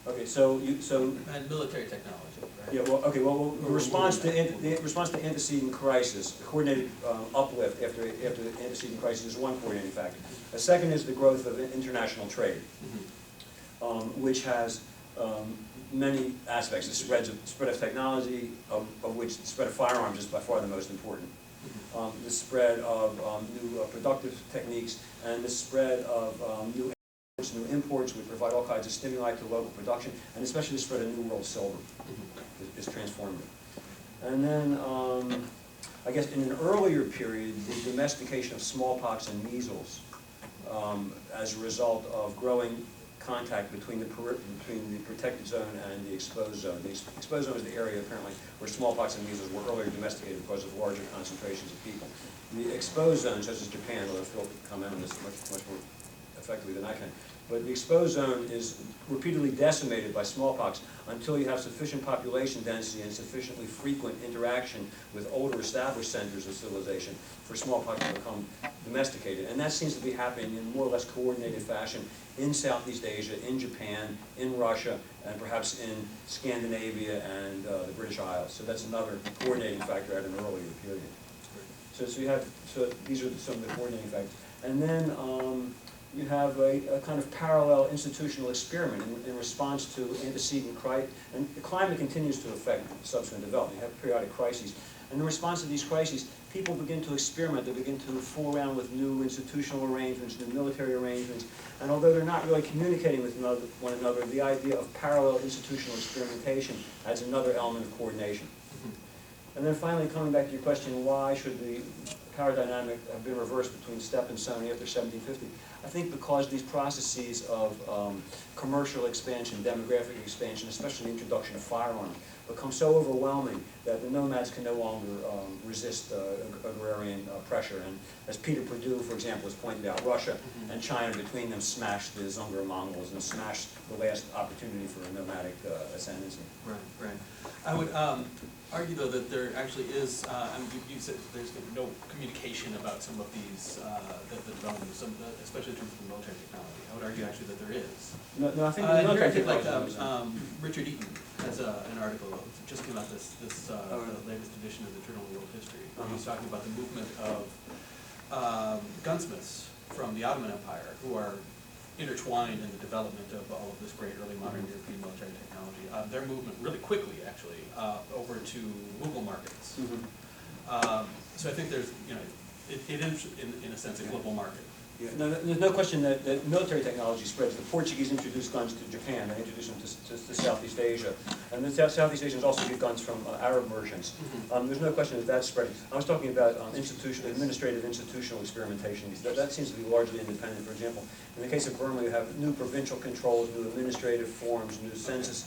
[SPEAKER 2] Okay, so
[SPEAKER 7] And military technology, right?
[SPEAKER 2] yeah, well, okay, well, the response to antecedent crisis, the coordinated uplift after the antecedent crisis is one coordinating factor. A second is the growth of international trade, which has many aspects. The spread of technology, of which the spread of firearms is by far the most important. The spread of new productive techniques, and the spread of new imports, which provide all kinds of stimuli to local production, and especially the spread of New World silver is transformative. And then, I guess in an earlier period, the domestication of smallpox and measles as a result of growing contact between the protected zone and the exposed zone. The exposed zone is the area, apparently, where smallpox and measles were earlier domesticated because of larger concentrations of people. The exposed zone, such as Japan, although Phil can comment on this much more effectively than I can, but the exposed zone is repeatedly decimated by smallpox until you have sufficient population density and sufficiently frequent interaction with older established centers of civilization for smallpox to become domesticated. And that seems to be happening in more or less coordinated fashion in Southeast Asia, in Japan, in Russia, and perhaps in Scandinavia and the British Isles. So that's another coordinating factor at an earlier period. So these are some of the coordinating factors. And then you have a kind of parallel institutional experiment in response to antecedent crisis. And the climate continues to affect subsequent development. You have periodic crises. And in response to these crises, people begin to experiment. They begin to fool around with new institutional arrangements, new military arrangements. And although they're not really communicating with one another, the idea of parallel institutional experimentation adds another element of coordination. And then finally, coming back to your question, why should the power dynamic have been reversed between steppe and Sony after 1750? I think because these processes of commercial expansion, demographic expansion, especially the introduction of firearms, become so overwhelming that the nomads can no longer resist agrarian pressure. And as Peter Perdue, for example, has pointed out, Russia and China between them smashed the Zungar Mongols and smashed the last opportunity for a nomadic ascendancy.
[SPEAKER 7] Right. I would argue, though, that there actually is, I mean, you said there's no communication about some of these, the development of especially in terms of military technology. I would argue actually that there is.
[SPEAKER 2] No, I think the military technology
[SPEAKER 7] Richard Eaton has an article that just came out the latest edition of the Journal of World History. He's talking about the movement of gunsmiths from the Ottoman Empire who are intertwined in the development of all of this great early modern European military technology. Their movement really quickly, actually, over to Mughal markets. So I think there's, it is in a sense a global market.
[SPEAKER 2] Yeah, no, there's no question that military technology spreads. The Portuguese introduced guns to Japan. They introduced them to Southeast Asia. And the Southeast Asians also get guns from Arab merchants. There's no question that that's spreading. I was talking about administrative institutional experimentation. That seems to be largely independent. For example, in the case of Burma, you have new provincial controls, new administrative forms, new census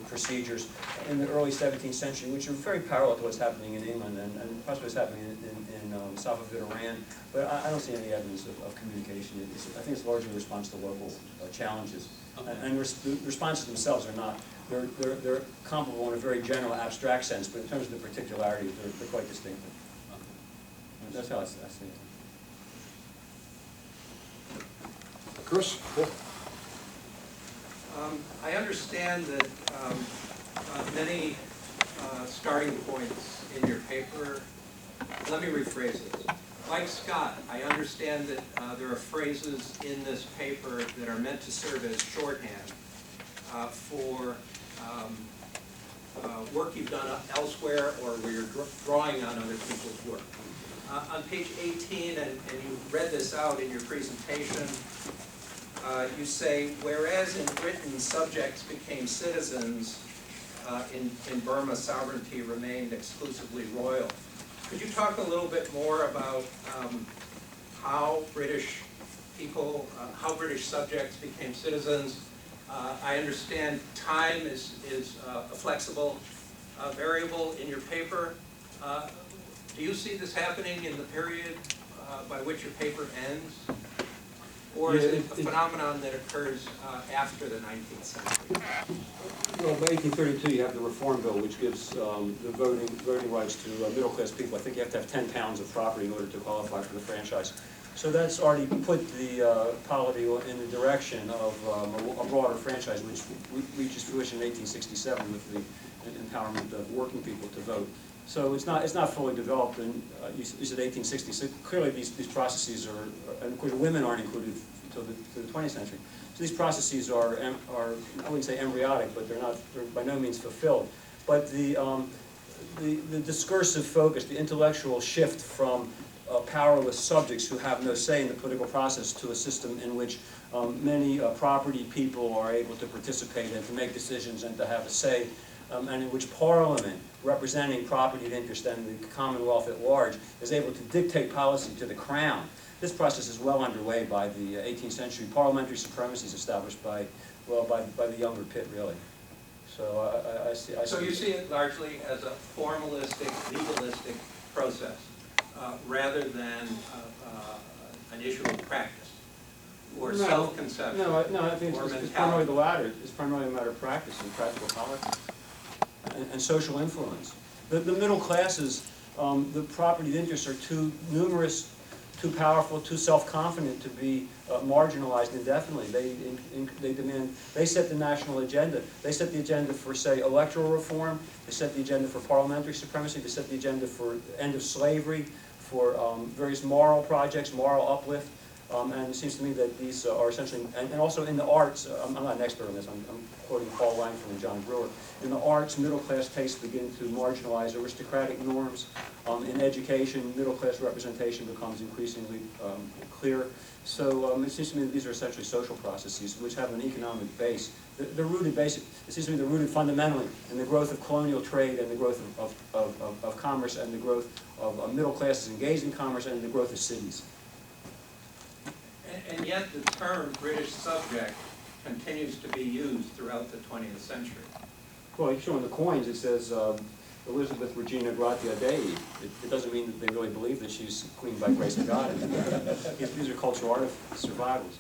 [SPEAKER 2] procedures in the early 17th century, which are very parallel to what's happening in England and possibly what's happening in south of Iran. But I don't see any evidence of communication. I think it's largely a response to local challenges. Okay. And the responses themselves are not, they're comparable in a very general, abstract sense, but in terms of the particularities, they're quite distinctive. Okay. That's how I see it.
[SPEAKER 1] Chris?
[SPEAKER 8] I understand that many starting points in your paper, let me rephrase this. Like Scott, I understand that there are phrases in this paper that are meant to serve as shorthand for work you've done elsewhere or where you're drawing on other people's work. On page 18, and you read this out in your presentation, you say, whereas in Britain subjects became citizens, in Burma sovereignty remained exclusively royal. Could you talk a little bit more about how British people, how British subjects became citizens. I understand time is a flexible variable in your paper. Do you see this happening in the period by which your paper ends? Or is it a phenomenon that occurs after the 19th century?
[SPEAKER 2] Well, by 1832, you have the Reform Bill, which gives the voting rights to middle-class people. I think you have to have 10 pounds of property in order to qualify for the franchise. So that's already put the polity in the direction of a broader franchise, which reaches fruition in 1867 with the empowerment of working people to vote. So it's not fully developed, and you said 1860. So clearly these processes are, and of course women aren't included until the 20th century. So these processes are I wouldn't say embryonic, but they're by no means fulfilled. But the discursive focus, the intellectual shift from powerless subjects who have no say in the political process to a system in which many property people are able to participate and to make decisions and to have a say, and in which Parliament, representing property and interest and the Commonwealth at large, is able to dictate policy to the Crown. This process is well underway by the 18th century. Parliamentary supremacy is established by the younger Pitt, really. So I see.
[SPEAKER 8] So you see it largely as a formalistic, legalistic process, rather than an issue of practice or self-conception.
[SPEAKER 2] No, I think it's primarily the latter. It's primarily a matter of practice and practical politics and social influence. The middle classes, the property interests are too numerous, too powerful, too self-confident to be marginalized indefinitely. They demand, they set the national agenda. They set the agenda for, say, electoral reform. They set the agenda for parliamentary supremacy. They set the agenda for end of slavery, for various moral projects, moral uplift. And it seems to me that these are essentially, and also in the arts, I'm not an expert on this, I'm quoting Paul Langford and John Brewer. In the arts, middle-class tastes begin to marginalize aristocratic norms. In education, middle-class representation becomes increasingly clear. So it seems to me that these are essentially social processes which have an economic base. They're rooted it seems to me they're rooted fundamentally in the growth of colonial trade and the growth of commerce and the growth of middle classes engaged in commerce and the growth of cities.
[SPEAKER 8] And yet the term British subject continues to be used throughout the 20th century.
[SPEAKER 2] Well, you show in the coins, it says Elizabeth Regina Gratia Dei. It doesn't mean that they really believe that she's queen by grace of God. These are cultural art survivals.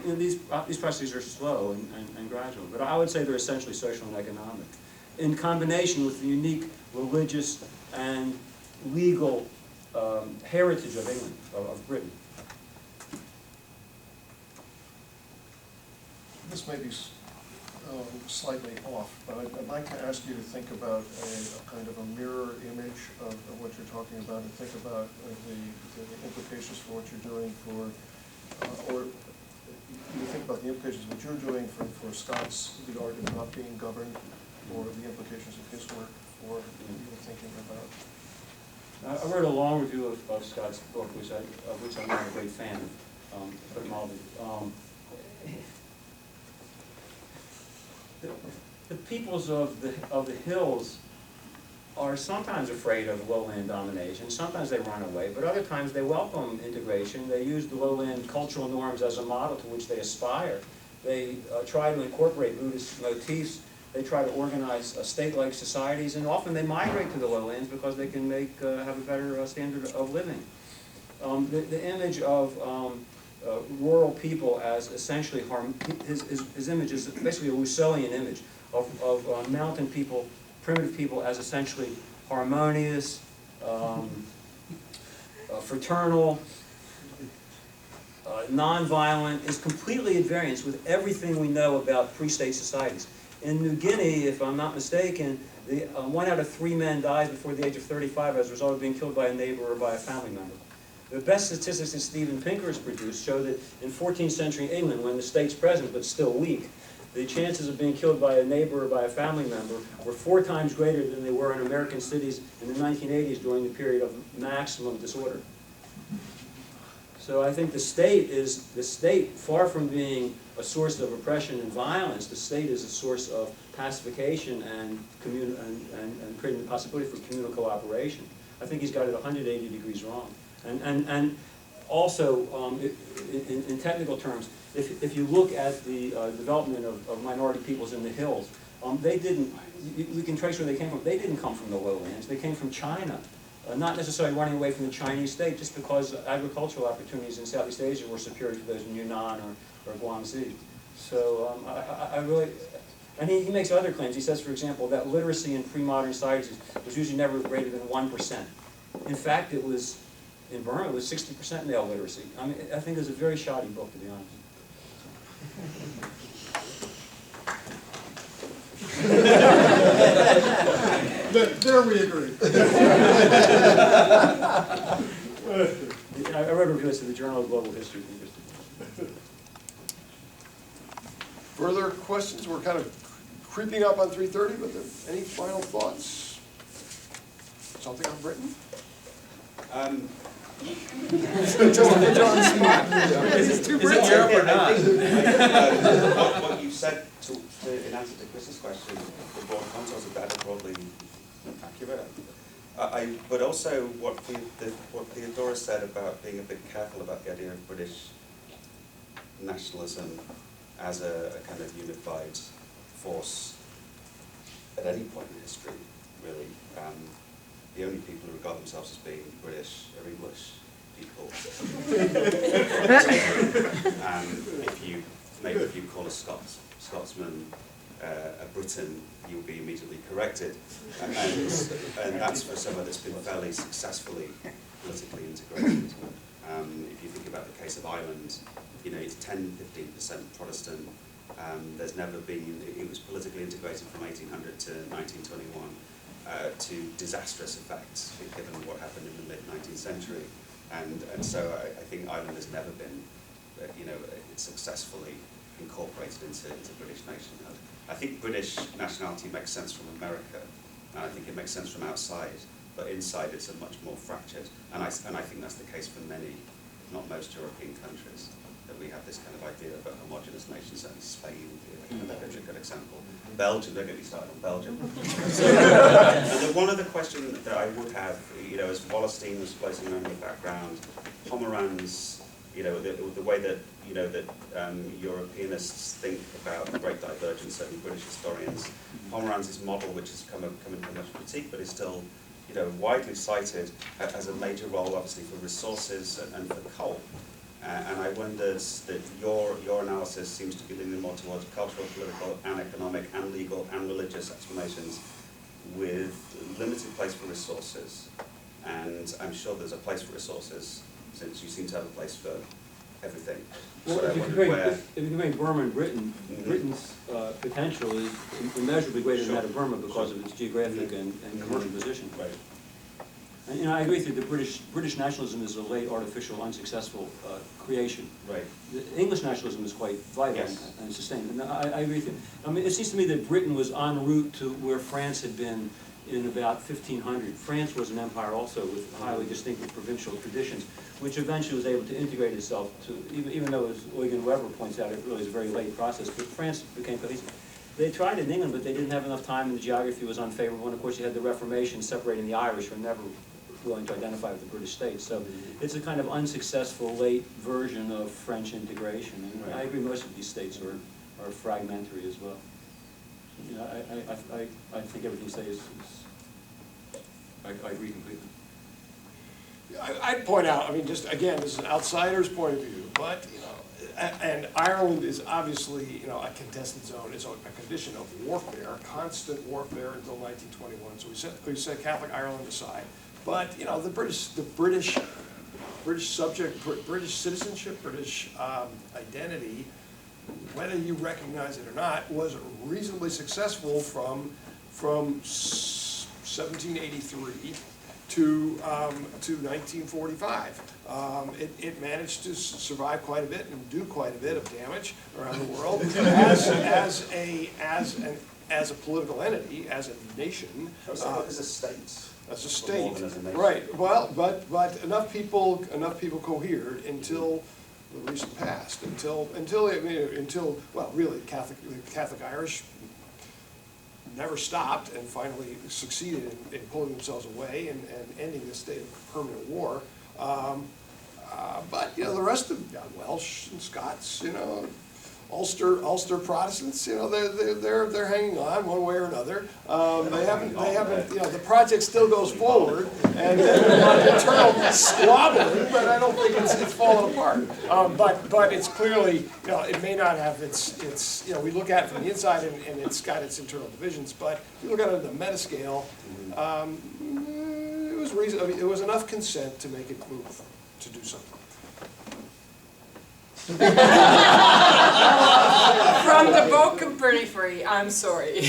[SPEAKER 2] These processes are slow and gradual, but I would say they're essentially social and economic, in combination with the unique religious and legal heritage of England, of Britain.
[SPEAKER 6] This may be slightly off, but I'd like to ask you to think about a kind of a mirror image of what you're talking about, and think about the implications for what you're doing for, or you think about the implications of what you're doing for Scott's The Art of Not Being Governed, or the implications of his work for what you were thinking about.
[SPEAKER 2] I wrote a long review of Scott's book, of which I'm not a great fan of, but mildly. The peoples of the hills are sometimes afraid of lowland domination. Sometimes they run away, but other times they welcome integration. They use the lowland cultural norms as a model to which they aspire. They try to incorporate Buddhist motifs. They try to organize state-like societies, and often they migrate to the lowlands because they can have a better standard of living. The image of rural people as essentially his image is basically a Rousseauian image of mountain people, primitive people as essentially harmonious, fraternal, non-violent, is completely at variance with everything we know about pre-state societies. In New Guinea, if I'm not mistaken, 1 out of 3 men dies before the age of 35 as a result of being killed by a neighbor or by a family member. The best statistics that Stephen Pinker has produced show that in 14th century England, when the state's present but still weak, the chances of being killed by a neighbor or by a family member were 4 times greater than they were in American cities in the 1980s during the period of maximum disorder. So I think the state, far from being a source of oppression and violence, the state is a source of pacification and creating the possibility for communal cooperation. I think he's got it 180 degrees wrong. And also, in technical terms, if you look at the development of minority peoples in the hills, they didn't, we can trace where they came from. They didn't come from the lowlands, they came from China. Not necessarily running away from the Chinese state, just because agricultural opportunities in Southeast Asia were superior to those in Yunnan or Guangxi. So I really, and he makes other claims. He says, for example, that literacy in pre-modern societies was usually never greater than 1%. In fact, it was, in Burma, it was 60% male literacy. I mean, I think it's a very shoddy book, to be honest.
[SPEAKER 5] There we agree.
[SPEAKER 2] I wrote a review of the Journal of Global History.
[SPEAKER 6] Further questions? We're kind of creeping up on 3:30, but any final thoughts? Something on Britain?
[SPEAKER 7] Is it Europe or not?
[SPEAKER 9] What you said in answer to Chris's question, the broad contours of that are broadly accurate. But also what Theodora said about being a bit careful about the idea of British nationalism as a kind of unified force at any point in history, really. The only people who regard themselves as being British are English people. If you call a Scotsman a Briton, you'll be immediately corrected. And that's for someone that's been fairly successfully politically integrated. If you think about the case of Ireland, it's 10–15% Protestant. There's never been, it was politically integrated from 1800 to 1921 to disastrous effects given what happened in the mid-19th century. And so I think Ireland has never been, successfully incorporated into British nationhood. I think British nationality makes sense from America, and I think it makes sense from outside, but inside it's a much more fractured, and I think that's the case for many, if not most European countries, that we have this kind of idea of a homogenous nation, certainly Spain is a good example. Belgium, don't get me started on Belgium. And one other question that I would have, as Wallerstein was floating around in the background, Pomeranz, the way that Europeanists think about the great divergence, certainly British historians, Pomeranz's model, which has come into much critique, but is still widely cited, as a major role, obviously, for resources and for coal. And I wondered that your analysis seems to be leaning more towards cultural, political, and economic, and legal, and religious explanations, with limited place for resources. And I'm sure there's a place for resources, since you seem to have a place for everything.
[SPEAKER 2] Well,
[SPEAKER 9] So
[SPEAKER 2] if you compare Burma and Britain, Britain's potential is immeasurably greater than that of Burma because of its geographic and commercial position.
[SPEAKER 9] Right.
[SPEAKER 2] And I agree with you. The British nationalism is a late, artificial, unsuccessful creation.
[SPEAKER 9] Right.
[SPEAKER 2] The English nationalism is quite vital and sustained. And I agree with you. I mean, it seems to me that Britain was en route to where France had been in about 1500. France was an empire also with highly distinctive provincial traditions, which eventually was able to integrate itself to, even though, as Eugen Weber points out, it really is a very late process, but France became cohesive. They tried in England, but they didn't have enough time, and the geography was unfavorable. And of course, you had the Reformation separating the Irish, who were never willing to identify with the British state. So it's a kind of unsuccessful late version of French integration. And I agree, most of these states are fragmentary as well. I think everything you say is I agree completely.
[SPEAKER 4] I'd point out, just again, this is an outsider's point of view, but and Ireland is obviously a contested zone. It's a condition of warfare, constant warfare until 1921. So we set Catholic Ireland aside, but the British subject, British citizenship, British identity, whether you recognize it or not, was reasonably successful from 1783 to 1945. It managed to survive quite a bit and do quite a bit of damage around the world as a political entity, as a nation.
[SPEAKER 9] As a state.
[SPEAKER 4] As a state,
[SPEAKER 9] more than as a nation.
[SPEAKER 4] right? Well, but enough people cohered until the recent past, until well, really Catholic Irish never stopped and finally succeeded in pulling themselves away and ending this state of permanent war. But, the rest of Welsh and Scots, Ulster Protestants, they're hanging on one way or another. They haven't, the project still goes forward, and there's a lot of internal squabbling, but I don't think it's falling apart. But it's clearly, it may not have its, we look at it from the inside and it's got its internal divisions, but if you look at it on the meta scale, it was reason, it was enough consent to make it move, to do something.
[SPEAKER 3] From the Balkan periphery, I'm sorry.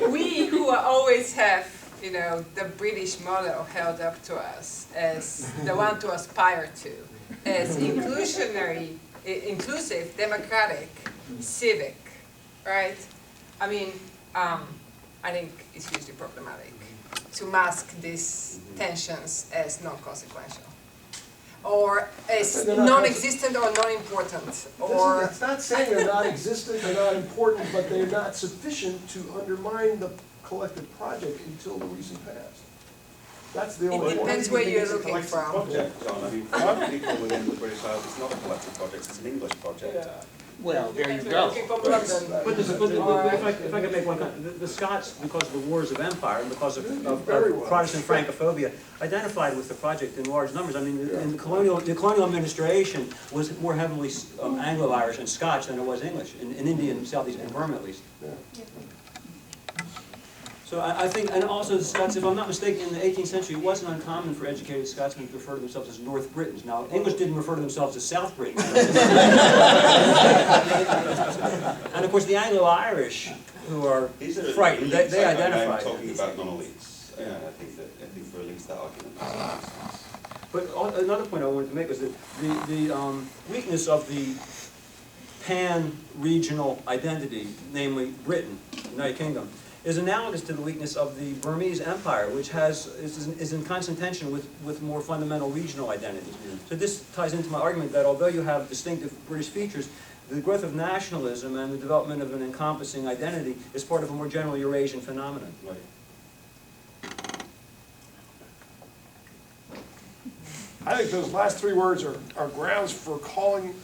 [SPEAKER 3] We who always have, the British model held up to us as the one to aspire to, as inclusive, democratic, civic, right? I think it's hugely problematic to mask these tensions as non-consequential, or as non-existent or non-important, or...
[SPEAKER 4] It's not saying they're not existent, they're not important, but they're not sufficient to undermine the collective project until the recent past. That's the only
[SPEAKER 3] It
[SPEAKER 4] point.
[SPEAKER 3] depends where you're looking from.
[SPEAKER 9] Project, John, for people within the British Isles, it's not a collective project, it's an English project.
[SPEAKER 3] Well, there you go.
[SPEAKER 2] But if I could make one comment, the Scots, because of the wars of empire and because of Protestant Francophobia, identified with the project in large numbers. In the colonial administration was more heavily Anglo-Irish and Scotch than it was English, in India and Southeast, and Burma at least. So I think, and also the Scots, if I'm not mistaken, in the 18th century, it wasn't uncommon for educated Scotsmen to refer to themselves as North Britons. Now, English didn't refer to themselves as South Britons. And of course, the Anglo-Irish, who are frightened, they identify.
[SPEAKER 9] I'm talking about non-elites. I think for elites that argument makes sense.
[SPEAKER 2] But another point I wanted to make was that the weakness of the pan-regional identity, namely Britain, United Kingdom, is analogous to the weakness of the Burmese Empire, which is in constant tension with more fundamental regional identities. So this ties into my argument that although you have distinctive British features, the growth of nationalism and the development of an encompassing identity is part of a more general Eurasian phenomenon.
[SPEAKER 9] Right.
[SPEAKER 4] I think those last three words are grounds for calling.